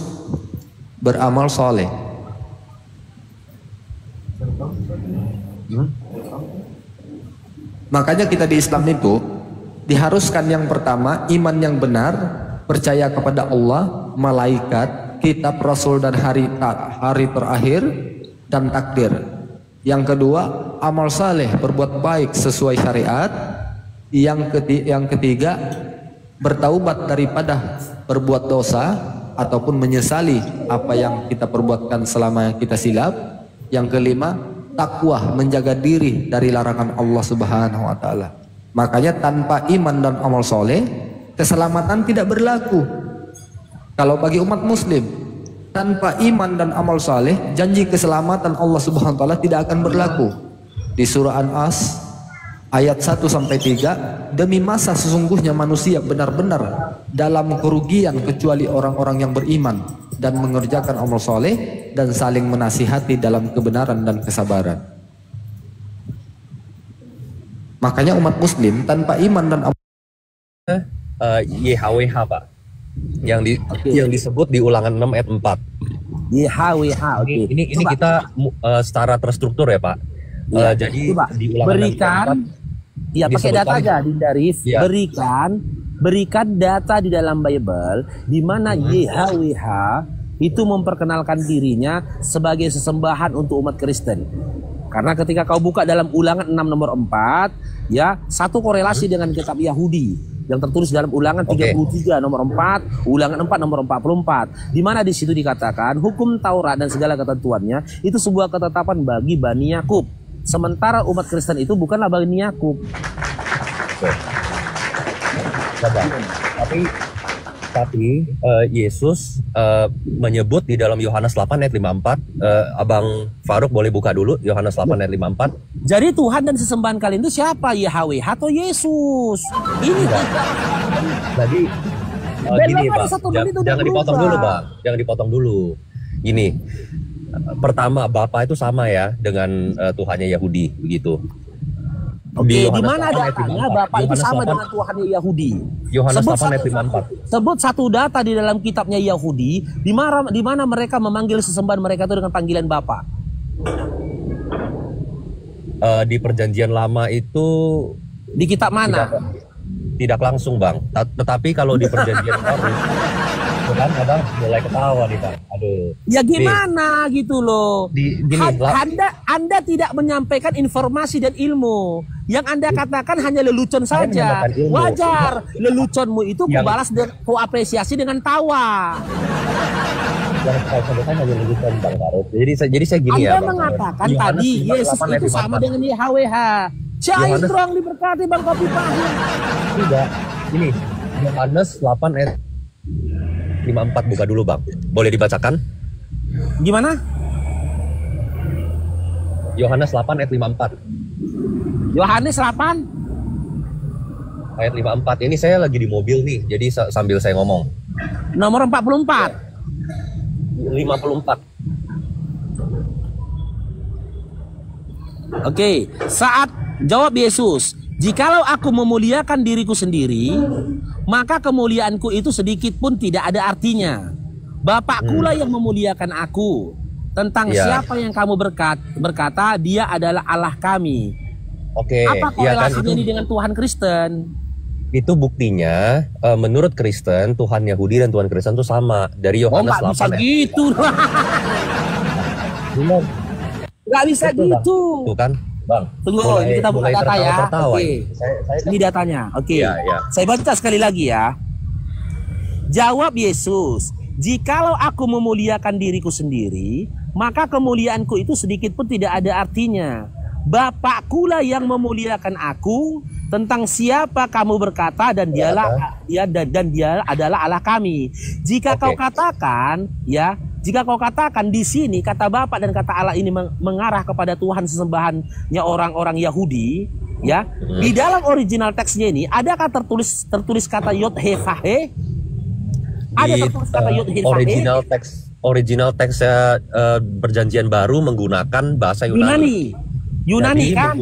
beramal soleh. Makanya kita di Islam itu diharuskan yang pertama iman yang benar, percaya kepada Allah, malaikat, kitab, rasul dan hari terakhir dan takdir. Yang kedua amal saleh, berbuat baik sesuai syariat. Yang ketiga bertaubat daripada berbuat dosa ataupun menyesali apa yang kita perbuatkan selama kita silap. Yang kelima takwa, menjaga diri dari larangan Allah Subhanahu wa Ta'ala. Makanya tanpa iman dan amal soleh keselamatan tidak berlaku. Kalau bagi umat muslim tanpa iman dan amal soleh, janji keselamatan Allah Subhanahu wa Ta'ala tidak akan berlaku. Di surah An-Nas ayat 1-3, demi masa sesungguhnya manusia benar-benar dalam kerugian kecuali orang-orang yang beriman dan mengerjakan amal soleh dan saling menasihati dalam kebenaran dan kesabaran. Makanya umat muslim tanpa iman dan amal
YHWH Pak, yang disebut di ulangan 6 ayat 4.
YHWH, oke.
Ini kita secara terstruktur ya Pak. Jadi
coba
di ulangan
berikan,
6 ayat 4,
ya pakai data aja di Darif,
ya.
berikan berikan data di dalam Bible di mana YHWH itu memperkenalkan dirinya sebagai sesembahan untuk umat Kristen. Karena ketika kau buka dalam Ulangan 6 nomor 4, ya, satu korelasi dengan kitab Yahudi yang tertulis dalam Ulangan 33 nomor 4, Ulangan 4 nomor 44, di mana di situ dikatakan hukum Taurat dan segala ketentuannya itu sebuah ketetapan bagi Bani Yakub. Sementara umat Kristen itu bukanlah Bani Yakub.
Tapi Yesus menyebut di dalam Yohanes 8 ayat 54, Abang Faruk boleh buka dulu Yohanes 8 ayat 54.
Jadi Tuhan dan sesembahan kalian itu siapa? YHWH atau Yesus? Ini
Jadi gini Bang, jangan dipotong dulu Bang, jangan dipotong dulu. Gini, pertama Bapa itu sama ya dengan Tuhannya Yahudi begitu.
Oke, di mana datanya Bapak itu sama dengan Tuhannya Yahudi?
Yohanes 8 ayat 54.
Sebut satu data di dalam kitabnya Yahudi di mana mereka memanggil sesembahan mereka itu dengan panggilan Bapak.
Di Perjanjian Lama itu
di kitab mana?
Tidak langsung Bang, tetapi kalau di Perjanjian Baru kan Abang mulai ketawa nih Bang. Aduh.
Ya gimana gitu loh. Anda tidak menyampaikan informasi dan ilmu. Yang Anda katakan hanya lelucon saja. Wajar. Leluconmu itu kubalas dan kuapresiasi dengan tawa.
Jadi saya gini
Anda
ya Bang.
mengatakan tadi Yesus itu sama dengan YHWH. Cai strong diberkati Bang Kopi Pahit.
Tidak. Ini Yohanes 8 ayat 54 buka dulu Bang. Boleh dibacakan?
Gimana?
Yohanes 8 ayat 54.
Yohanes 8
ayat 54. Ini saya lagi di mobil nih, jadi sambil saya ngomong.
Nomor 44.
54.
Oke, saat jawab Yesus, "Jikalau aku memuliakan diriku sendiri, maka kemuliaanku itu sedikit pun tidak ada artinya. Bapakkulah yang memuliakan aku. Tentang siapa yang kamu berkata, dia adalah Allah kami."
Oke,
apa korelasinya ini dengan Tuhan Kristen?
Itu buktinya menurut Kristen, Tuhan Yahudi dan Tuhan Kristen itu sama. Dari Yohanes 8
bisa gitu. Nggak bisa gitu.
Tuh kan, Bang.
Tunggu, ini kita buka data ya. Oke. Ini datanya. Oke.
Ya.
Saya baca sekali lagi ya. Jawab Yesus, "Jikalau aku memuliakan diriku sendiri, maka kemuliaanku itu sedikit pun tidak ada artinya. Bapakkulah yang memuliakan aku. Tentang siapa kamu berkata dan dia adalah Allah kami. Jika kau katakan di sini kata Bapa dan kata Allah ini mengarah kepada Tuhan sesembahannya orang-orang Yahudi, ya. Di dalam original teksnya ini adakah tertulis kata Yod He Vah He? Ada tertulis kata Yod He Vah He?
Original teksnya Perjanjian Baru menggunakan bahasa Yunani.
Yunani kan?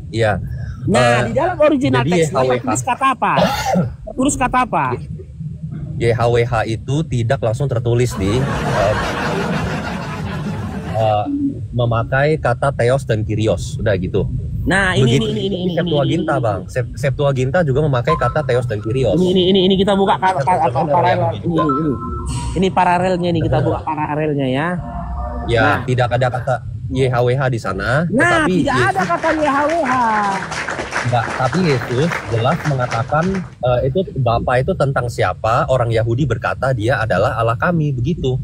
Iya.
Nah, di dalam original teksnya tertulis kata apa? Tertulis kata apa?
YHWH itu tidak langsung tertulis di memakai kata Theos dan Kyrios, udah gitu.
Nah, ini
Septuaginta, Bang. Septuaginta juga memakai kata Theos dan Kyrios.
Ini kita buka paralel ini paralelnya, ini kita buka paralelnya ya.
Ya, tidak ada kata YHWH di sana.
Nah, tidak ada kata YHWH.
Enggak, tapi Yesus jelas mengatakan itu Bapa itu tentang siapa, orang Yahudi berkata dia adalah Allah kami, begitu.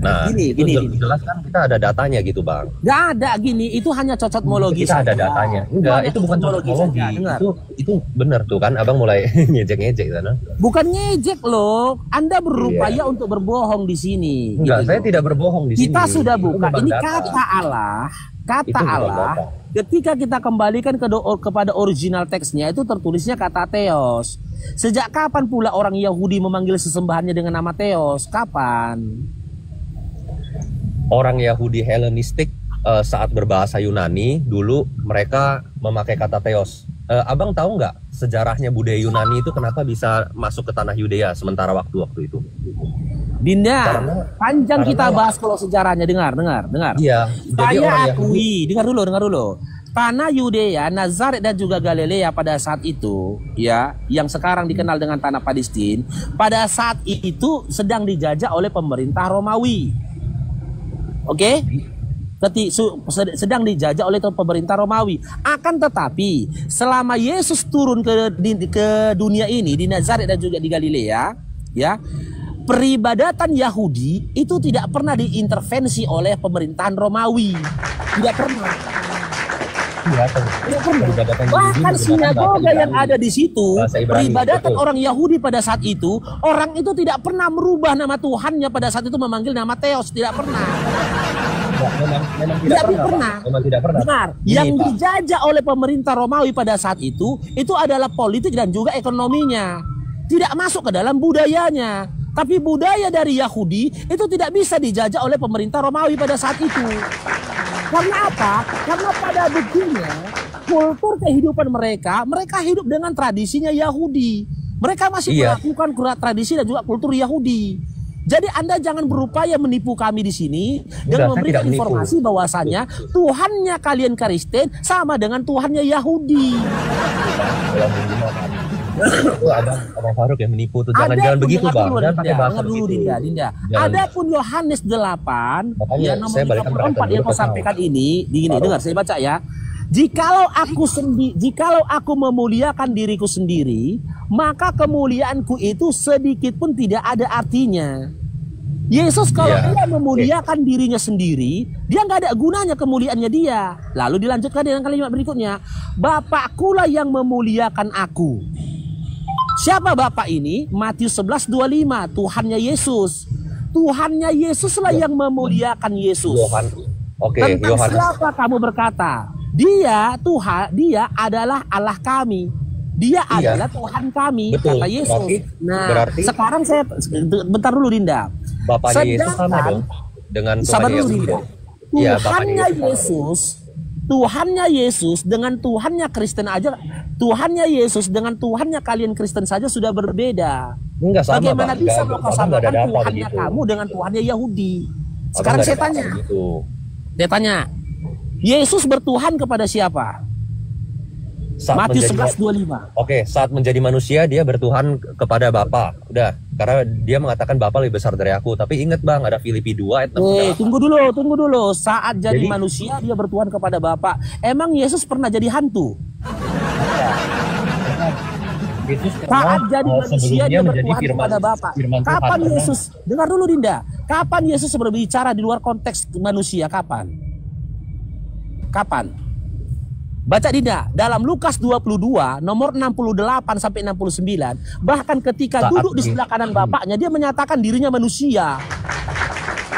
Nah, gini. Jelas kan kita ada datanya gitu, Bang.
Nggak ada gini, itu hanya cocotmologi.
Kita ada datanya. Enggak, itu bukan cocotmologi. Itu benar tuh kan, Abang mulai ngejek-ngejek sana.
Bukan ngejek loh. Anda berupaya untuk berbohong di sini.
Enggak, saya tidak berbohong di sini.
Kita sudah buka. Ini kata Allah. Kata Allah. Ketika kita kembalikan kepada original teksnya itu tertulisnya kata Theos. Sejak kapan pula orang Yahudi memanggil sesembahannya dengan nama Theos? Kapan?
Orang Yahudi Helenistik saat berbahasa Yunani dulu mereka memakai kata Theos. Abang tahu nggak sejarahnya budaya Yunani itu kenapa bisa masuk ke tanah Yudea sementara waktu itu?
Dinda, panjang kita bahas kalau sejarahnya. Dengar.
Iya.
Saya akui, dengar dulu. tanah Yudea, Nazaret dan juga Galilea pada saat itu, ya, yang sekarang dikenal dengan tanah Palestina, pada saat itu sedang dijajah oleh pemerintah Romawi. Oke? Sedang dijajah oleh pemerintah Romawi. Akan tetapi selama Yesus turun ke dunia ini di Nazaret dan juga di Galilea, ya, peribadatan Yahudi itu tidak pernah diintervensi oleh pemerintahan Romawi. Tidak pernah. Bahkan sinagoga yang ada di situ, peribadatan orang Yahudi pada saat itu, orang itu tidak pernah merubah nama Tuhannya pada saat itu memanggil nama Theos, tidak pernah. Memang tidak pernah. Benar. Yang dijajah oleh pemerintah Romawi pada saat itu adalah politik dan juga ekonominya. Tidak masuk ke dalam budayanya. Tapi budaya dari Yahudi itu tidak bisa dijajah oleh pemerintah Romawi pada saat itu. Karena apa? Karena pada buktinya kultur kehidupan mereka hidup dengan tradisinya Yahudi. Mereka masih melakukan tradisi dan juga kultur Yahudi. Jadi Anda jangan berupaya menipu kami di sini dengan memberikan informasi bahwasannya Tuhannya kalian Kristen sama dengan Tuhannya Yahudi.
Abang Faruk yang menipu tuh. Jangan begitu, Bang. Jangan pakai bahasa begitu.
Dinda. Adapun Yohanes 8 ya nomor 34 yang kau sampaikan ini, dengar saya baca ya. Jikalau aku memuliakan diriku sendiri, maka kemuliaanku itu sedikit pun tidak ada artinya. Yesus kalau dia memuliakan dirinya sendiri, dia nggak ada gunanya kemuliaannya dia. Lalu dilanjutkan dengan kalimat berikutnya, Bapakkulah yang memuliakan aku. Siapa Bapak ini? Matius 11:25, Tuhannya Yesus. Tuhannya Yesuslah yang memuliakan Yesus. Tentang siapa kamu berkata? Dia Tuhan, dia adalah Allah kami. Dia adalah Tuhan kami, kata Yesus. Berarti, sekarang saya bentar dulu Dinda.
Bapaknya Yesus sama dong dengan Tuhannya Yesus.
Tuhannya Yesus, Tuhannya Yesus dengan Tuhannya Kristen aja, Tuhannya Yesus dengan Tuhannya kalian Kristen saja sudah berbeda.
Enggak sama,
bagaimana bisa kau samakan Tuhannya kamu dengan Tuhannya Yahudi? Sekarang saya tanya. Saya tanya. Yesus bertuhan kepada siapa? Matius 11:25.
Oke, saat menjadi manusia dia bertuhan kepada Bapa. Udah, karena dia mengatakan Bapa lebih besar dari aku. Tapi ingat Bang, ada Filipi 2 ayat 6.
Tunggu dulu. Saat jadi manusia dia bertuhan kepada Bapa. Emang Yesus pernah jadi hantu? Saat jadi manusia dia bertuhan kepada Bapa. Kapan Yesus? Dengar dulu Dinda. Kapan Yesus berbicara di luar konteks manusia? Kapan? Baca Dinda, dalam Lukas 22 nomor 68 sampai 69, bahkan ketika duduk di sebelah kanan Bapaknya dia menyatakan dirinya manusia.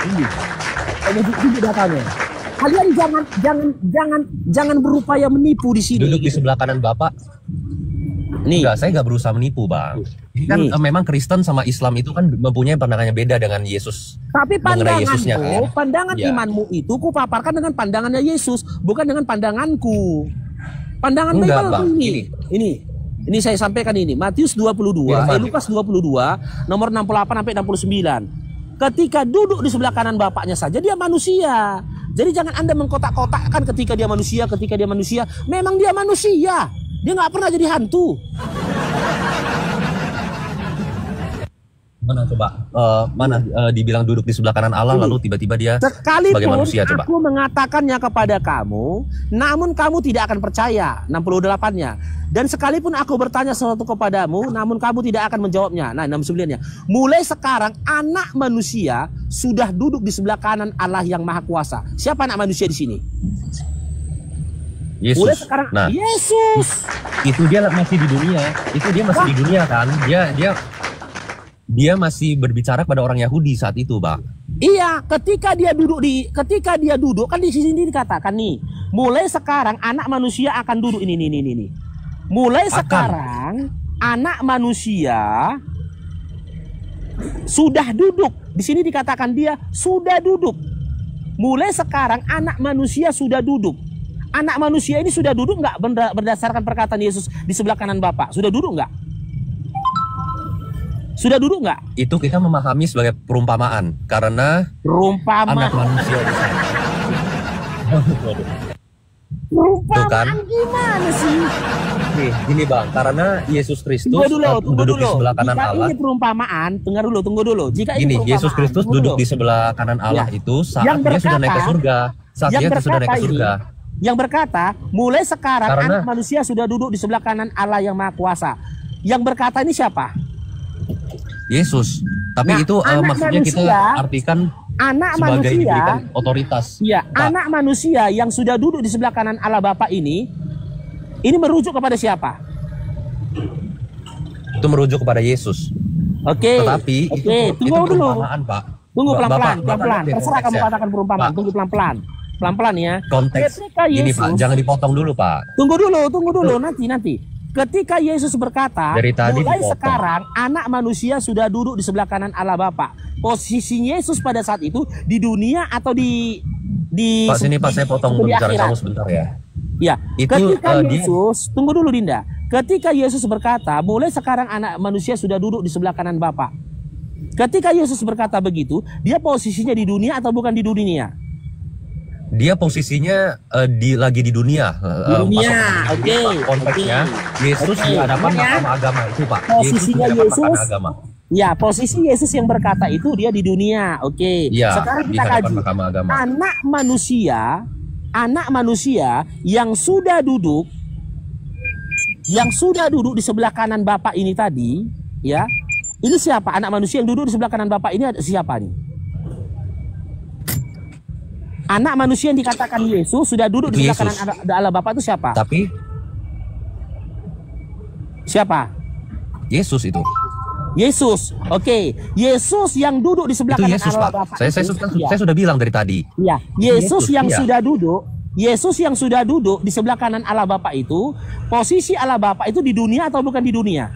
Ini datanya. Kalian jangan berupaya menipu di sini.
Duduk di sebelah kanan Bapak. Enggak, saya nggak berusaha menipu, Bang. Kan memang Kristen sama Islam itu kan mempunyai pandangannya beda dengan Yesus.
Tapi pandangan imanmu itu kupaparkan dengan pandangannya Yesus, bukan dengan pandanganku. Pandangan Bible ini saya sampaikan ini. Matius 22, Lukas 22, nomor 68 sampai 69. Ketika duduk di sebelah kanan Bapaknya saja dia manusia. Jadi jangan Anda mengkotak-kotakkan ketika dia manusia. Memang dia manusia. Dia nggak pernah jadi hantu.
Mana coba? Dibilang duduk di sebelah kanan Allah lalu tiba-tiba dia sebagai manusia coba.
Aku mengatakannya kepada kamu, namun kamu tidak akan percaya. 68-nya. Dan sekalipun aku bertanya sesuatu kepadamu, namun kamu tidak akan menjawabnya. Nah, 69-nya. Mulai sekarang anak manusia sudah duduk di sebelah kanan Allah yang Maha Kuasa. Siapa anak manusia di sini?
Yesus.
Mulai sekarang Yesus.
Itu dia masih di dunia. Itu dia masih di dunia kan? Dia masih berbicara kepada orang Yahudi saat itu, Bang.
Iya, ketika dia duduk kan di sini dikatakan nih, mulai sekarang anak manusia akan duduk ini. Mulai sekarang anak manusia sudah duduk. Di sini dikatakan dia sudah duduk. Mulai sekarang anak manusia sudah duduk. Anak manusia ini sudah duduk nggak berdasarkan perkataan Yesus di sebelah kanan Bapa? Sudah duduk nggak? Sudah duduk nggak?
Itu kita memahami sebagai perumpamaan karena anak manusia di sana.
Perumpamaan gimana sih?
Nih, gini Bang, karena Yesus Kristus
Tunggu
duduk di sebelah kanan
Jika
Allah.
ini perumpamaan, tunggu dulu. Jika
Gini,
ini
Yesus Kristus duduk di sebelah kanan Allah itu saat dia sudah naik ke surga. Saat dia sudah naik ke surga.
Yang berkata, mulai sekarang
Karena-
anak manusia sudah duduk di sebelah kanan Allah yang Maha Kuasa. Yang berkata ini siapa?
Yesus. Tapi
Nah,
itu
anak
maksudnya kita
manusia-
artikan
Anak
sebagai
manusia,
diberikan otoritas.
ya,
Pak.
anak manusia yang sudah duduk di sebelah kanan Allah Bapa ini merujuk kepada siapa?
Itu merujuk kepada Yesus.
Oke.
Tetapi
Oke,
itu
tunggu dulu.
perumpamaan, Pak.
Tunggu pelan-pelan,
Bapak
pelan-pelan.
lihat
Terserah kamu
konteksnya.
katakan perumpamaan.
Pak,
Tunggu pelan-pelan. Pelan-pelan ya.
konteks
Ketika
gini
Yesus,
Pak, jangan dipotong dulu Pak.
Tunggu dulu, nanti. Ketika Yesus berkata,
Dari tadi
mulai
dipotong.
sekarang anak manusia sudah duduk di sebelah kanan Allah Bapa. Posisi Yesus pada saat itu di dunia atau di
Pak sini Pak, saya potong
di
pembicaraan
akhirat?
kamu sebentar ya.
Ya,
Itu,
ketika
dia-
Yesus, tunggu dulu Dinda. Ketika Yesus berkata, mulai sekarang anak manusia sudah duduk di sebelah kanan Bapa. Ketika Yesus berkata begitu, dia posisinya di dunia atau bukan di dunia?
Dia posisinya lagi di dunia.
Di dunia,
Masuk-
oke.
Konteksnya Yesus
Oke.
di hadapan
Ya.
mahkamah agama itu Pak.
Posisinya
Yesus di hadapan
Yesus,
mahkamah agama.
ya posisi Yesus yang berkata itu dia di dunia, oke.
Iya,
Sekarang
di
kita
hadapan
kaji
mahkamah agama.
anak manusia yang sudah duduk di sebelah kanan Bapak ini tadi, ya. Ini siapa? Anak manusia yang duduk di sebelah kanan Bapak ini siapa nih? Anak manusia yang dikatakan Yesus sudah duduk di sebelah
Yesus.
kanan Allah Bapak itu siapa?
Tapi
Siapa?
Yesus itu.
Yesus, oke. Yesus yang duduk di sebelah
Itu
kanan
Yesus
Allah
Pak.
Bapa.
Saya sudah bilang dari tadi.
Ya, Yesus yang
iya.
Yesus yang sudah duduk di sebelah kanan Allah Bapa itu, posisi Allah Bapa itu di dunia atau bukan di dunia?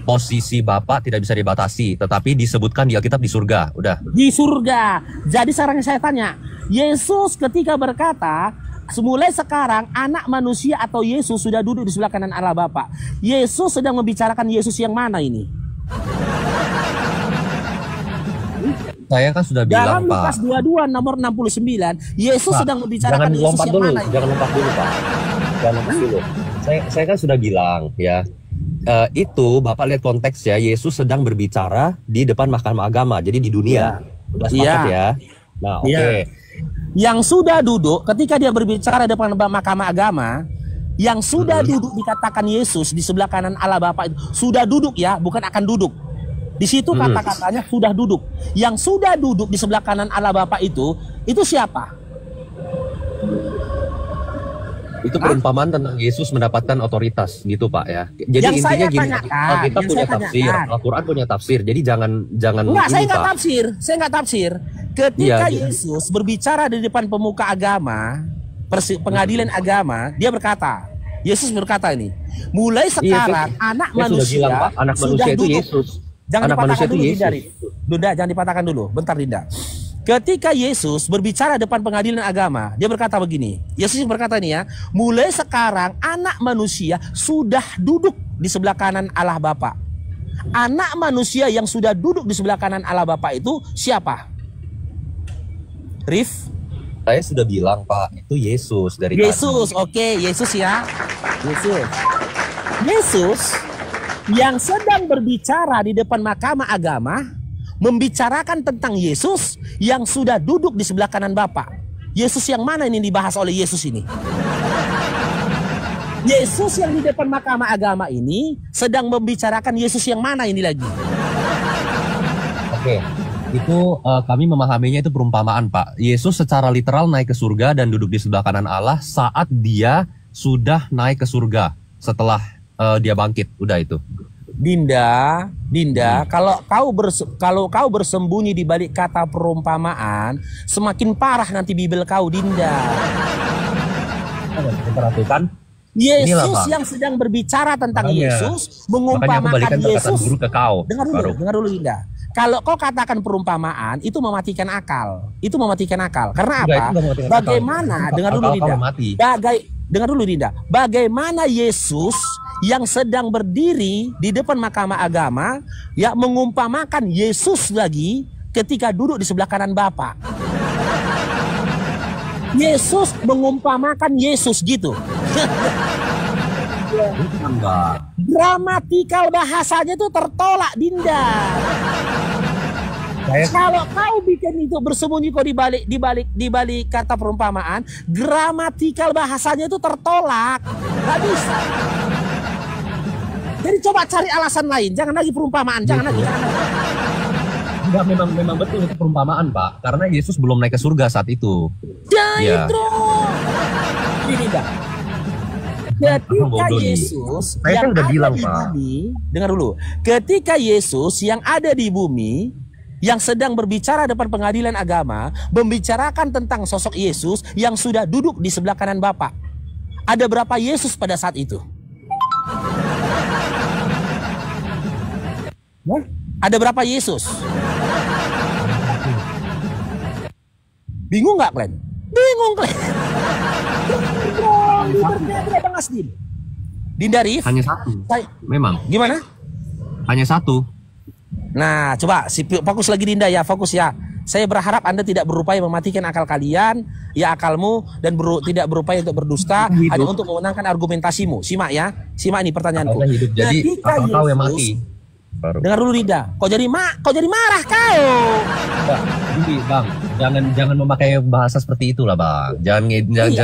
Posisi Bapak tidak bisa dibatasi, tetapi disebutkan di Alkitab di surga. Udah.
Di surga. Jadi sekarang saya tanya, Yesus ketika berkata, mulai sekarang anak manusia atau Yesus sudah duduk di sebelah kanan Allah Bapa. Yesus sedang membicarakan Yesus yang mana ini?
Saya kan sudah
Dalam
bilang
Lukas
Pak.
22 nomor 69, Yesus
Pak,
sedang membicarakan
jangan
Yesus
lompat
yang
dulu,
mana ini?
jangan lompat dulu Pak. Jangan lompat dulu. Saya kan sudah bilang ya. Itu Bapak lihat konteks ya, Yesus sedang berbicara di depan mahkamah agama, jadi di dunia. Udah sepakat ya. Nah, oke.
Iya. Yang sudah duduk ketika dia berbicara di depan mahkamah agama, yang sudah duduk dikatakan Yesus di sebelah kanan Allah Bapa itu sudah duduk ya, bukan akan duduk. Di situ kata-katanya sudah duduk. Yang sudah duduk di sebelah kanan Allah Bapa itu siapa?
Itu perumpamaan tentang Yesus mendapatkan otoritas gitu Pak ya. Jadi
Yang
intinya
saya
gini,
tanyakan,
Alkitab
yang
punya
saya
tafsir,
tanyakan.
Al-Quran punya tafsir. Jadi jangan
Enggak, saya
ini
nggak
Pak.
tafsir. Saya nggak tafsir. Ketika
Iya.
Yesus berbicara di depan pemuka agama, pengadilan agama, dia berkata, Yesus berkata ini, mulai sekarang anak
saya
manusia
sudah bilang Pak, anak
sudah
manusia itu
duduk.
Yesus.
Jangan
Anak manusia
dipatahkan
itu
dulu,
Yesus.
Dinda, jangan dipatahkan dulu. Bentar, Dinda. Ketika Yesus berbicara depan pengadilan agama, dia berkata begini. Yesus berkata ini ya, mulai sekarang anak manusia sudah duduk di sebelah kanan Allah Bapa. Anak manusia yang sudah duduk di sebelah kanan Allah Bapa itu siapa? Rif?
Saya sudah bilang Pak, itu Yesus dari
Yesus, oke, Yesus ya. Yesus yang sedang berbicara di depan mahkamah agama membicarakan tentang Yesus yang sudah duduk di sebelah kanan Bapa. Yesus yang mana ini dibahas oleh Yesus ini? Yesus yang di depan mahkamah agama ini sedang membicarakan Yesus yang mana ini lagi?
Oke. Itu kami memahaminya itu perumpamaan Pak. Yesus secara literal naik ke surga dan duduk di sebelah kanan Allah saat dia sudah naik ke surga setelah dia bangkit. Udah itu.
Dinda, kalau kau bersembunyi di balik kata perumpamaan, semakin parah nanti Bibel kau, Dinda.
Perhatikan.
Yesus yang sedang berbicara tentang Yesus, mengumpamakan Yesus.
Guru ke kau.
Dengar dulu, Dinda. Kalau kau katakan perumpamaan, itu mematikan akal. Itu mematikan akal. Karena apa? Bagaimana? Dengar dulu, Dinda. Dengar dulu, Dinda. Bagaimana Yesus yang sedang berdiri di depan mahkamah agama ya mengumpamakan Yesus lagi ketika duduk di sebelah kanan Bapa.
Yesus mengumpamakan Yesus gitu. Gramatikal bahasanya itu tertolak, Dinda. Kalau kau bikin itu bersembunyi kok di balik kata perumpamaan, gramatikal bahasanya itu tertolak, nggak bisa. Jadi coba cari alasan lain, jangan lagi perumpamaan, jangan lagi.
Enggak, memang betul itu perumpamaan, Pak, karena Yesus belum naik ke surga saat itu.
Ya itu. Ini dah. Ketika Yesus yang
udah
ada
bilang,
di
Pak.
bumi, dengar dulu. Ketika Yesus yang ada di bumi, yang sedang berbicara depan pengadilan agama, membicarakan tentang sosok Yesus yang sudah duduk di sebelah kanan Bapa. Ada berapa Yesus pada saat itu? Ada berapa Yesus? Bingung nggak, Glenn? Bingung, Glenn. Bang Asdin. Dinda Rif.
Hanya satu. Memang.
Gimana?
Hanya satu.
Nah, coba fokus lagi Dinda ya, fokus ya. Saya berharap Anda tidak berupaya mematikan akal kalian, ya akalmu, dan tidak berupaya untuk berdusta, hanya untuk memenangkan argumentasimu. Simak ya, simak ini pertanyaanku.
Hidup. Jadi akal kau yang mati. Baru.
Dengar dulu Dinda, kau jadi marah kau.
Jadi Bang, jangan memakai bahasa seperti itulah Bang. Jangan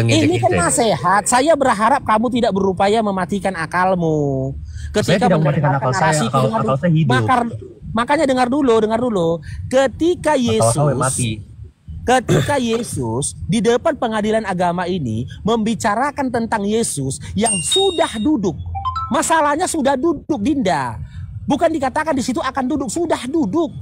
ini kan nasihat. Saya berharap kamu tidak berupaya mematikan akalmu. Ketika
saya tidak mematikan akal saya, akal saya hidup.
Makanya dengar dulu. Ketika Yesus di depan pengadilan agama ini membicarakan tentang Yesus yang sudah duduk. Masalahnya sudah duduk, Dinda. Bukan dikatakan di situ akan duduk, sudah duduk.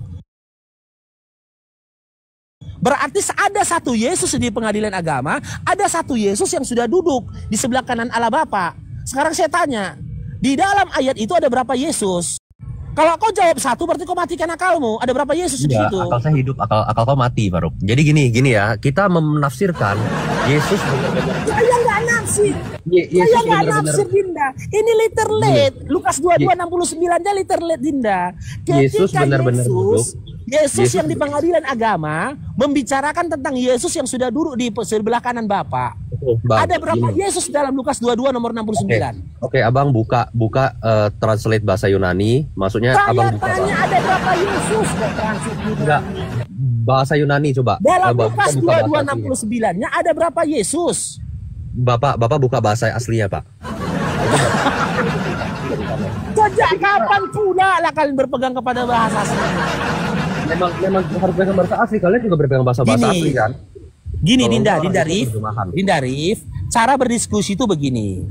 Berarti ada satu Yesus di pengadilan agama, ada satu Yesus yang sudah duduk di sebelah kanan Allah Bapa. Sekarang saya tanya, di dalam ayat itu ada berapa Yesus? Kalau kau jawab satu, berarti kau matikan akalmu. Ada berapa Yesus di situ?
Akal saya hidup, akal kau mati, Faruk. Jadi gini ya, kita menafsirkan Yesus.
Saya nggak nafsir. Saya nggak nafsir, Dinda. Ini literate. Lukas 22:69-nya literate, Dinda.
Yesus benar-benar duduk.
Yesus yang di pengadilan agama membicarakan tentang Yesus yang sudah duduk di sebelah kanan Bapa. Ada berapa Yesus dalam Lukas 22 nomor 69?
Oke, Abang buka translate bahasa Yunani. Maksudnya Abang buka.
Tanya ada berapa Yesus kok translate Yunani?
Enggak. Bahasa Yunani coba.
Dalam Lukas 22:69-nya ada berapa Yesus?
Bapak buka bahasa aslinya, Pak.
Sejak kapan pula lah kalian berpegang kepada bahasa asli?
Memang harus pegang bahasa asli. Kalian juga berpegang bahasa asli kan?
Gini Dinda Rif, cara berdiskusi itu begini.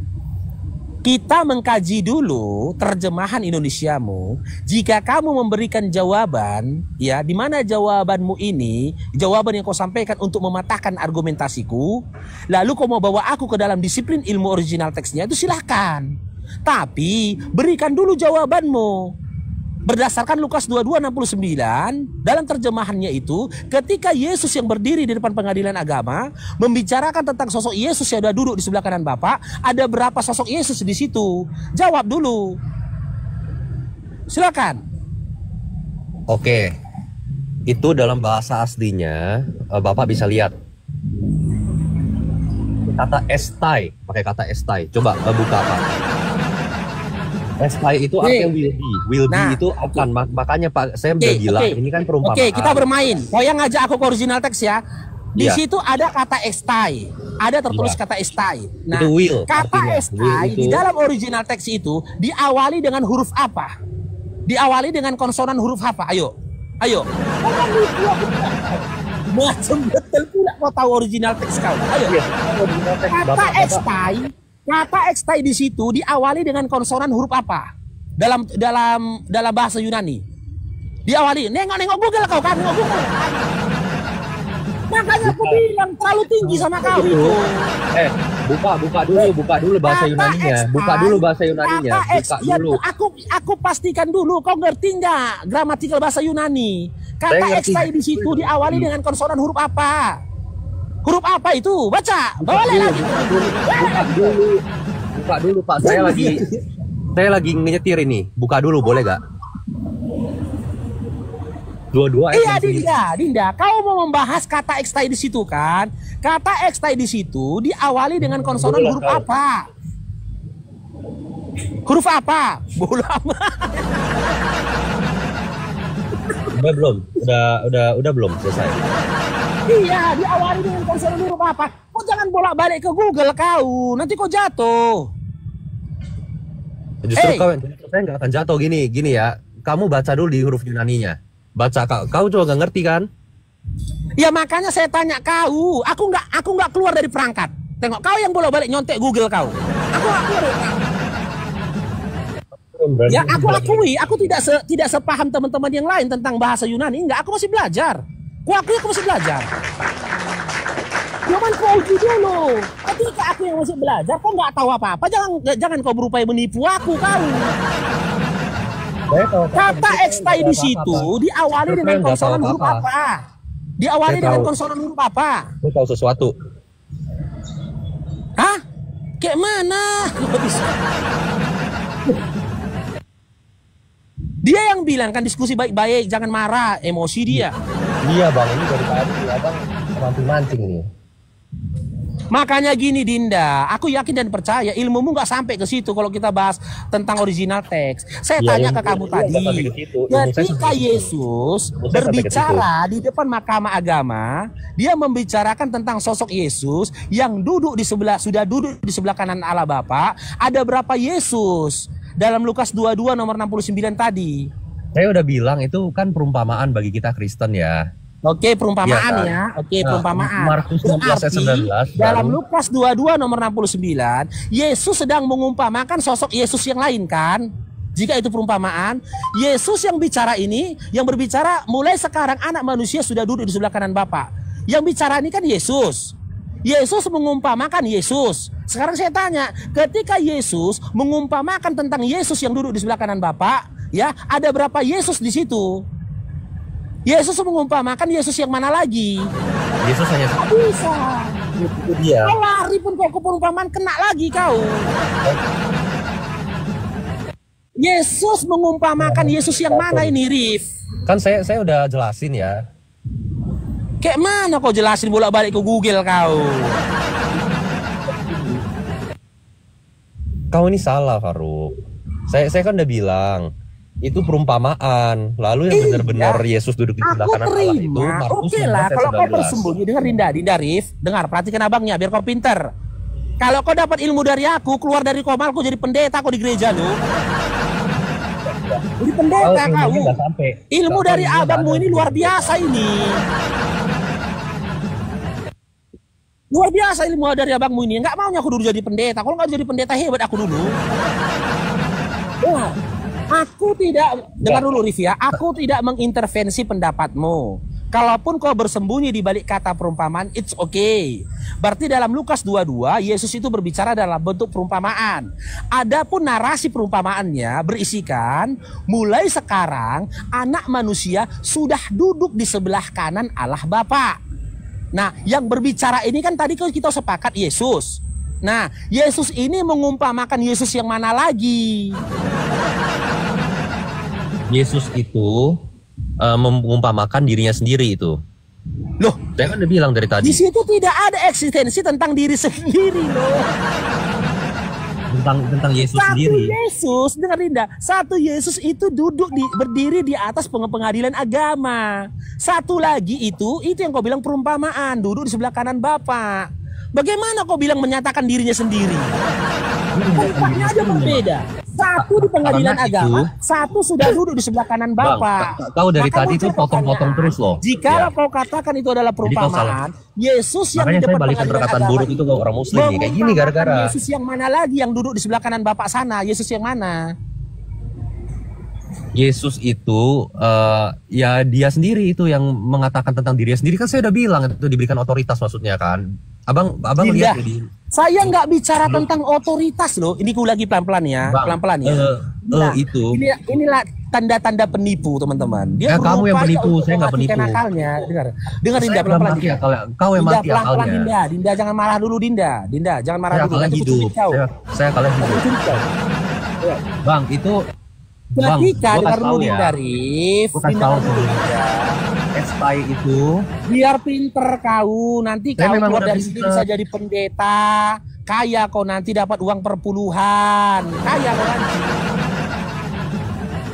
Kita mengkaji dulu terjemahan Indonesiamu. Jika kamu memberikan jawaban, ya, di mana jawabanmu ini, jawaban yang kau sampaikan untuk mematahkan argumentasiku, lalu kau mau bawa aku ke dalam disiplin ilmu original teksnya, itu silahkan. Tapi berikan dulu jawabanmu. Berdasarkan Lukas 22:69, dalam terjemahannya itu, ketika Yesus yang berdiri di depan pengadilan agama membicarakan tentang sosok Yesus yang sudah duduk di sebelah kanan Bapa, ada berapa sosok Yesus di situ? Jawab dulu. Silakan.
Oke. Itu dalam bahasa aslinya, Bapak bisa lihat. Kata estai, pakai kata estai. Coba buka, Pak. Estai itu artinya will be itu akan. Makanya Pak, saya udah bilang ini kan perumpamaan.
Oke, kita bermain. Kau yang ngajak aku ke original teks ya. Di situ ada kata estai, ada tertulis kata estai. Nah,
itu will,
kata
artinya.
estai di dalam original teks itu diawali dengan huruf apa? Diawali dengan konsonan huruf apa? Ayo. Macam betul pula kau tahu original teks kau. Ayo. Kata estai di situ diawali dengan konsonan huruf apa? Dalam bahasa Yunani. Diawali, nengok Google kau kan, nengok Google. Makanya aku bilang terlalu tinggi sama kau itu.
Buka dulu bahasa Yunaninya. Buka dulu bahasa Yunaninya. Buka dulu.
Aku pastikan dulu kau ngerti nggak gramatikal bahasa Yunani. Kata estai di situ diawali dengan konsonan huruf apa? Huruf apa itu? Baca. Boleh lagi.
Buka dulu Pak. Saya lagi nyetir ini. Buka dulu boleh gak? Dua-dua
Iya Dinda, kau mau membahas kata ekstai di situ kan? Kata ekstai di situ diawali dengan konsonan huruf apa? Huruf apa? Bola amat.
Udah belum selesai.
Iya, diawali dengan konsonan huruf apa? Kau jangan bolak-balik ke Google kau, nanti kau jatuh.
Justru saya nggak akan jatuh gini ya. Kamu baca dulu di huruf Yunaninya. Baca kau juga nggak ngerti kan?
Ya makanya saya tanya kau. Aku nggak keluar dari perangkat. Tengok kau yang bolak-balik nyontek Google kau. Aku nggak keluar dari perangkat. Ya aku akui, aku tidak sepaham teman-teman yang lain tentang bahasa Yunani. Enggak, aku masih belajar. Aku masih belajar. Jangan kau uji dulu. Ketika aku yang masih belajar, kau nggak tahu apa-apa. Jangan kau berupaya menipu aku kau. Kata ekstai di situ diawali dengan konsonan huruf apa? Diawali dengan konsonan huruf apa?
Kau tahu sesuatu?
Hah? Kayak mana? Dia yang bilang kan diskusi baik-baik, jangan marah, emosi dia.
Iya bang, ini dari tadi abang mancing nih.
Makanya gini Dinda, aku yakin dan percaya ilmumu nggak sampai ke situ kalau kita bahas tentang original teks. Saya tanya ke kamu tadi, ketika Yesus berbicara di depan mahkamah agama, dia membicarakan tentang sosok Yesus yang sudah duduk di sebelah kanan Allah Bapa. Ada berapa Yesus? Dalam Lukas 22 nomor 69 tadi.
Saya udah bilang itu kan perumpamaan bagi kita Kristen ya.
Oke, perumpamaan ya. Oke, perumpamaan.
Markus 16 ayat 19.
Dalam Lukas 22 nomor 69, Yesus sedang mengumpamakan sosok Yesus yang lain kan? Jika itu perumpamaan, Yesus yang bicara ini, yang berbicara mulai sekarang anak manusia sudah duduk di sebelah kanan Bapa. Yang bicara ini kan Yesus. Yesus mengumpamakan Yesus. Sekarang saya tanya, ketika Yesus mengumpamakan tentang Yesus yang duduk di sebelah kanan Bapa, ya, ada berapa Yesus di situ? Yesus mengumpamakan Yesus yang mana lagi?
Yesus hanya
satu. Bisa.
Itu dia.
Kau lari pun kau ke perumpamaan kena lagi kau. Yesus mengumpamakan Yesus yang mana ini, Rif?
Kan saya udah jelasin ya.
Kayak mana kau jelasin bolak-balik ke Google kau?
Kau ini salah, Faruk. Saya kan udah bilang itu perumpamaan. Lalu yang benar-benar Yesus duduk di sebelah kanan Allah itu Markus 16
Oke lah, kalau kau
19.
bersembunyi, dengar Dinda Rif, dengar, perhatikan abangnya biar kau pinter. Kalau kau dapat ilmu dari aku, keluar dari komal, kau jadi pendeta kau di gereja lu. Jadi pendeta kau. Ilmu dari abangmu ini luar biasa ini. Luar biasa ilmu dari abangmu ini. Enggak maunya aku dulu jadi pendeta. Kalau nggak jadi pendeta hebat aku dulu. Wah, aku tidak, dengar dulu Rif ya, aku tidak mengintervensi pendapatmu. Kalaupun kau bersembunyi di balik kata perumpamaan, it's okay. Berarti dalam Lukas 22, Yesus itu berbicara dalam bentuk perumpamaan. Adapun narasi perumpamaannya berisikan, mulai sekarang anak manusia sudah duduk di sebelah kanan Allah Bapa. Nah, yang berbicara ini kan tadi kita sepakat Yesus. Nah, Yesus ini mengumpamakan Yesus yang mana lagi?
Yesus itu mengumpamakan dirinya sendiri itu.
Loh,
saya kan udah bilang dari tadi.
Di situ tidak ada eksistensi tentang diri sendiri loh.
Tentang Yesus sendiri.
Yesus, dengar Dinda, satu Yesus itu berdiri di atas pengadilan agama. Satu lagi itu yang kau bilang perumpamaan, duduk di sebelah kanan Bapa. Bagaimana kau bilang menyatakan dirinya sendiri? Tempatnya aja berbeda. Satu di pengadilan agama, satu sudah duduk di sebelah kanan Bapa.
Kau dari tadi tuh potong-potong terus loh.
Jika kau katakan itu adalah perumpamaan, Yesus yang di depan pengadilan
perkataan
agama
buruk itu ke orang Muslim nih, kayak gini gara-gara.
Yesus yang mana lagi yang duduk di sebelah kanan Bapa sana? Yesus yang mana?
Yesus itu ya dia sendiri itu yang mengatakan tentang dirinya sendiri, kan saya udah bilang itu diberikan otoritas maksudnya kan. Abang lihat jadi.
Saya nggak bicara tentang otoritas loh. Ini ku lagi pelan-pelan ya, pelan-pelan ya. Nah,
itu.
Inilah tanda-tanda penipu teman-teman. Dia
kamu yang penipu, saya nggak penipu.
Akalnya, dengar Dinda pelan-pelan.
Kau yang mati
pelan-pelan
akalnya.
Dinda jangan marah dulu Dinda jangan marah dulu.
Saya akalnya hidup. Saya akalnya hidup. Bang, itu
Ketika dengar dulu
ya.
Darif,
Dengar dulu ya. SPI itu
biar pinter kau, nanti
Saya
kau
memang
keluar
udah
dari sini
pinter.
bisa jadi pendeta, kaya kau nanti dapat uang per puluhan, kaya kau nanti.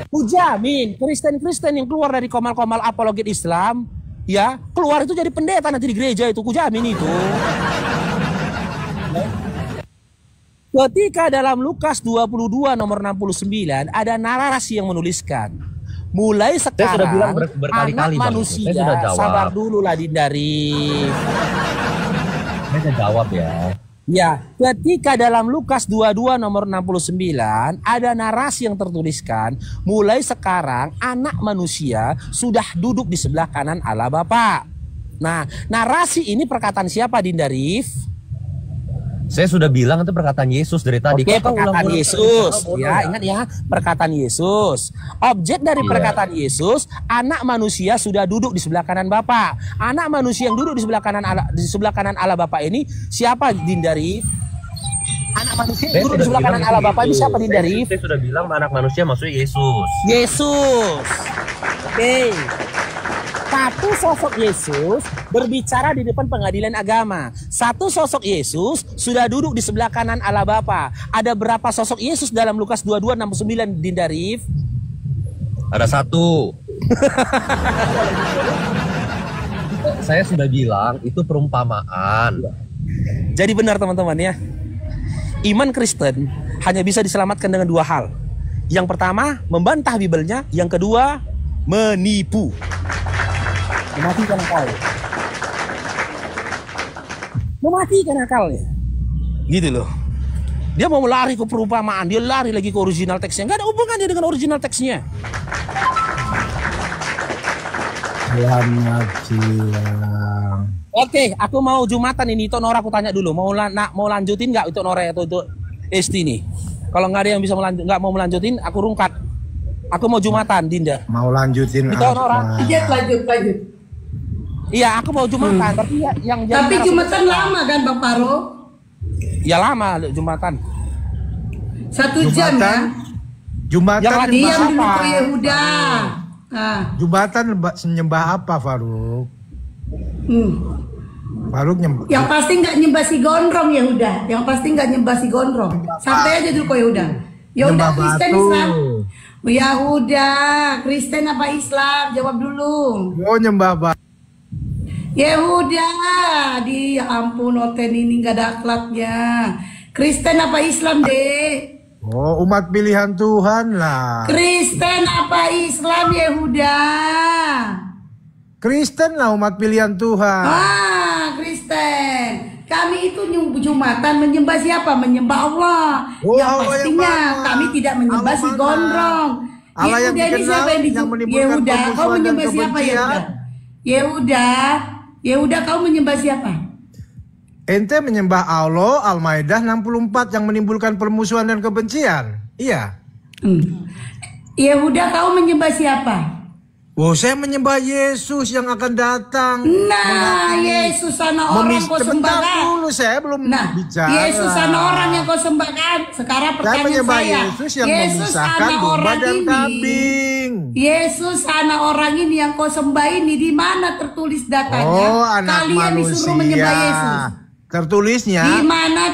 Kujamin Kristen-Kristen yang keluar dari komal-komal apologet Islam, ya keluar itu jadi pendeta nanti di gereja itu, kujamin itu. Ketika dalam Lukas 22 nomor 69 ada narasi yang menuliskan, mulai sekarang
sudah bilang berkali-kali,
anak
Bang.
manusia,
Saya sudah jawab.
sabar dulu lah Dindari.
Saya udah jawab ya.
Ya, ketika dalam Lukas 22 nomor 69 ada narasi yang tertuliskan, mulai sekarang anak manusia sudah duduk di sebelah kanan Allah Bapa. Nah, narasi ini perkataan siapa Dindarif?
Saya sudah bilang itu perkataan Yesus dari tadi.
Oke,
Kok
perkataan
ulang-ulang
Yesus.
terus?
Ya, ingat ya, perkataan Yesus. Objek dari
Iya.
perkataan Yesus, anak manusia sudah duduk di sebelah kanan Bapa. Anak manusia yang duduk di sebelah kanan Allah Bapa ini siapa Dindarif? Anak manusia yang duduk di sebelah kanan Allah Bapa ini siapa Dindarif?
Saya sudah bilang anak manusia maksudnya Yesus.
Yesus. Oke. Satu sosok Yesus berbicara di depan pengadilan agama. Satu sosok Yesus sudah duduk di sebelah kanan Allah Bapa. Ada berapa sosok Yesus dalam Lukas 22:69 Dindarif?
Ada satu. Saya sudah bilang itu perumpamaan.
Jadi benar teman-teman ya. Iman Kristen hanya bisa diselamatkan dengan dua hal. Yang pertama, membantah Bibelnya. Yang kedua, menipu. Mematikan akal. Mematikan akalnya. Gitu loh. Dia mau lari ke perumpamaan, dia lari lagi ke original teksnya. Nggak ada hubungannya dengan original teksnya.
Selamat siang.
Oke, aku mau Jumatan ini. Itu Nora aku tanya dulu. Mau lanjutin nggak itu Nora atau itu Esti nih? Kalau nggak ada yang bisa nggak mau melanjutin, aku rungkat. Aku mau Jumatan, Dinda.
Mau lanjutin
Itu Nora.
Lanjut.
Iya, aku mau Jumatan. Tapi yang
Tapi Jumatan lama kan Bang Paro?
Ya lama Jumatan.
1 jam ya?
Jumatan
Diam dulu
apa?
ke Yehuda.
Jumatan nyembah apa Faruk? Faruk nyembah.
Yang pasti nggak nyembah si gondrong Yehuda. Yang pasti nggak nyembah si gondrong. Santai aja dulu ke Yehuda. Yehuda
Nyembah
Kristen
batu.
Islam. Yehuda Kristen apa Islam? Jawab dulu.
Oh nyembah batu.
Yehuda, ya ampun Oten ini nggak ada akhlaknya. Kristen apa Islam deh?
Oh umat pilihan Tuhan lah.
Kristen apa Islam Yehuda?
Kristen lah umat pilihan Tuhan.
Kristen. Kami itu Jumatan menyembah siapa? Menyembah Allah.
Oh,
yang
Allah
pastinya
yang mana?
kami tidak menyembah
Allah
si
mana?
gondrong.
Allah yang
Yehuda ini
dikenal,
siapa
yang menimbulkan
Yehuda, kau
permusuhan dan
menyembah siapa
kebencian.
Yehuda? Yehuda, kau menyembah siapa?
Ente menyembah Allah, Al-Maidah 64 yang menimbulkan permusuhan dan kebencian. Iya.
Yehuda, kau menyembah siapa?
Oh, saya menyembah Yesus yang akan datang.
Nah, Yesus anak orang kau sembah kan?
Dulu saya belum bicara.
Yesus anak orang yang kau sembah kan? Sekarang pertanyaan
menyembah
saya.
Yesus yang memisahkan domba dan kambing.
Yesus anak orang ini yang kau sembah ini di mana tertulis datanya?
Oh, anak
Kalian disuruh menyembah Yesus.
Tertulisnya.
Di mana?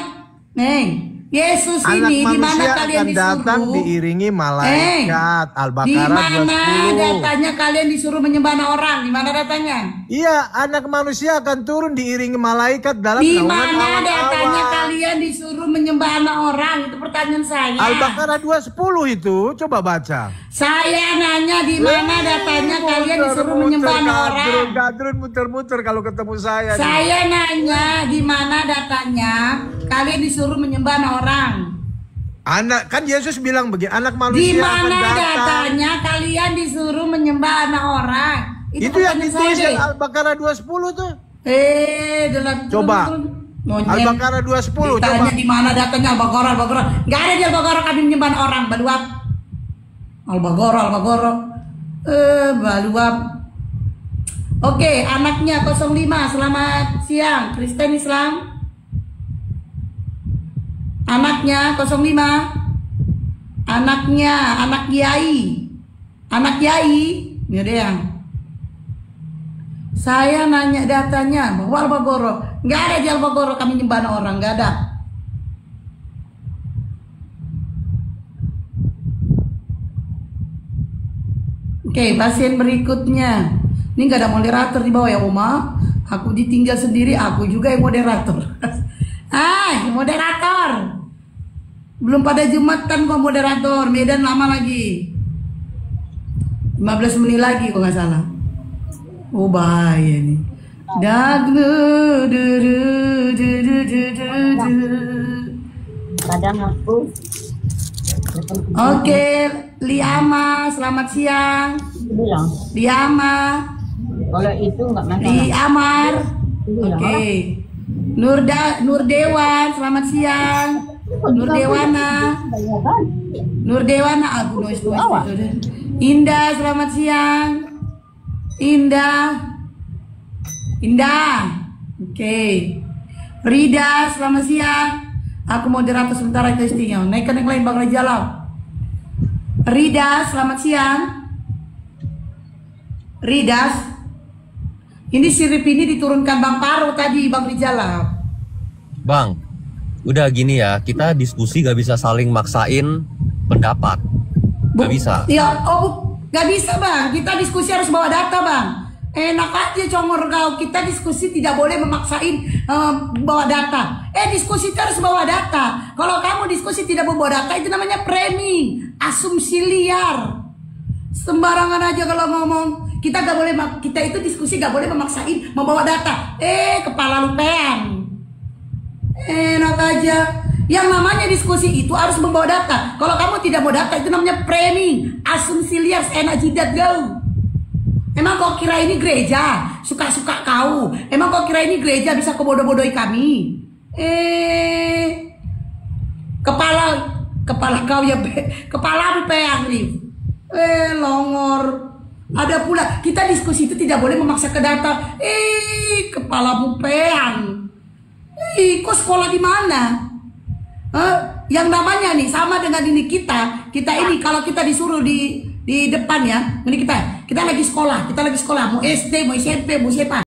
Yesus
anak
ini di mana
manusia
kalian
akan datang
disuruh?
diiringi malaikat.
Di
Al-Baqarah
mana
210.
datanya kalian disuruh menyembah anak orang? Di mana datanya?
Iya, anak manusia akan turun diiringi malaikat dalam
Di
naungan
mana datanya
awan-awan.
kalian disuruh menyembah anak orang? Itu pertanyaan saya.
Al-Baqarah 210 itu, coba baca.
Saya nanya di mana datanya kalian disuruh menyembah anak orang?
Gadrun muter-muter kalau ketemu saya.
Saya nanya di mana datanya kalian disuruh menyembah anak orang?
Anak kan Yesus bilang begini, anak
Di
manusia akan
mana
datang.
datanya kalian disuruh menyembah anak orang?
Itu yang
pertanyaan
ditulis
saya,
yang
deh.
Al-Baqarah 210 tuh.
Dalam
Coba.
Monyet.
Al-Baqarah 210
Ditanya
coba.
di mana datanya Al-Baqarah? Nggak ada di Al-Baqarah kami menyembah anak orang. Baluap. Al-Baqarah. Baluap. Oke, anaknya 05. Selamat siang. Kristen Islam. Anaknya 05.
anak kiai, ini dia yang. Saya nanya datanya bahwa Albagoro, nggak ada di Albagoro kami nyembah orang, nggak ada. Oke, pasien berikutnya. Ini nggak ada moderator di bawah ya Uma. Aku ditinggal sendiri, aku juga yang moderator. Moderator. Belum pada Jumat kan kok moderator. Medan lama lagi. 15 menit lagi kok nggak salah. Oh bahaya nih.
Kadang aku.
Oke, Liama, selamat siang.
Bilang.
Liama.
Kalau itu nggak masalah.
Liamar. Oke. Nurdewan, selamat siang. Nurdewana, aku noise. Indah, selamat siang. Indah. Oke. Rida, selamat siang. Aku moderator sementara testingnya. Naikkan yang lain Bang Rajalam. Rida, selamat siang. Ridas. Ini sirip ini diturunkan Bang Paro tadi Bang Rijalam.
Bang, udah gini ya, kita diskusi gak bisa saling maksain pendapat. Gak bisa.
Ya, gak bisa Bang. Kita diskusi harus bawa data Bang. Enak aja congor kau. Kita diskusi tidak boleh memaksain bawa data. Diskusi harus bawa data. Kalau kamu diskusi tidak bawa data, itu namanya premi, asumsi liar. Sembarangan aja kalau ngomong. Kita gak boleh, kita itu diskusi gak boleh memaksain membawa data. Kepala lupean. Enak aja. Yang namanya diskusi itu harus membawa data. Kalau kamu tidak bawa data, itu namanya premi, asumsi liar, enak jidat kau. Emang kau kira ini gereja? Suka-suka kau. Emang kau kira ini gereja bisa kau bodoh-bodohi kami? Kepala kau ya, kepala peang nih. Longor. Ada pula, kita diskusi itu tidak boleh memaksa ke data. Kepalamu peang. Kau sekolah di mana? Yang namanya nih sama dengan ini kita ini kalau kita disuruh di depan ya, ini kita lagi sekolah, mau SD, mau SMP, mau siapa?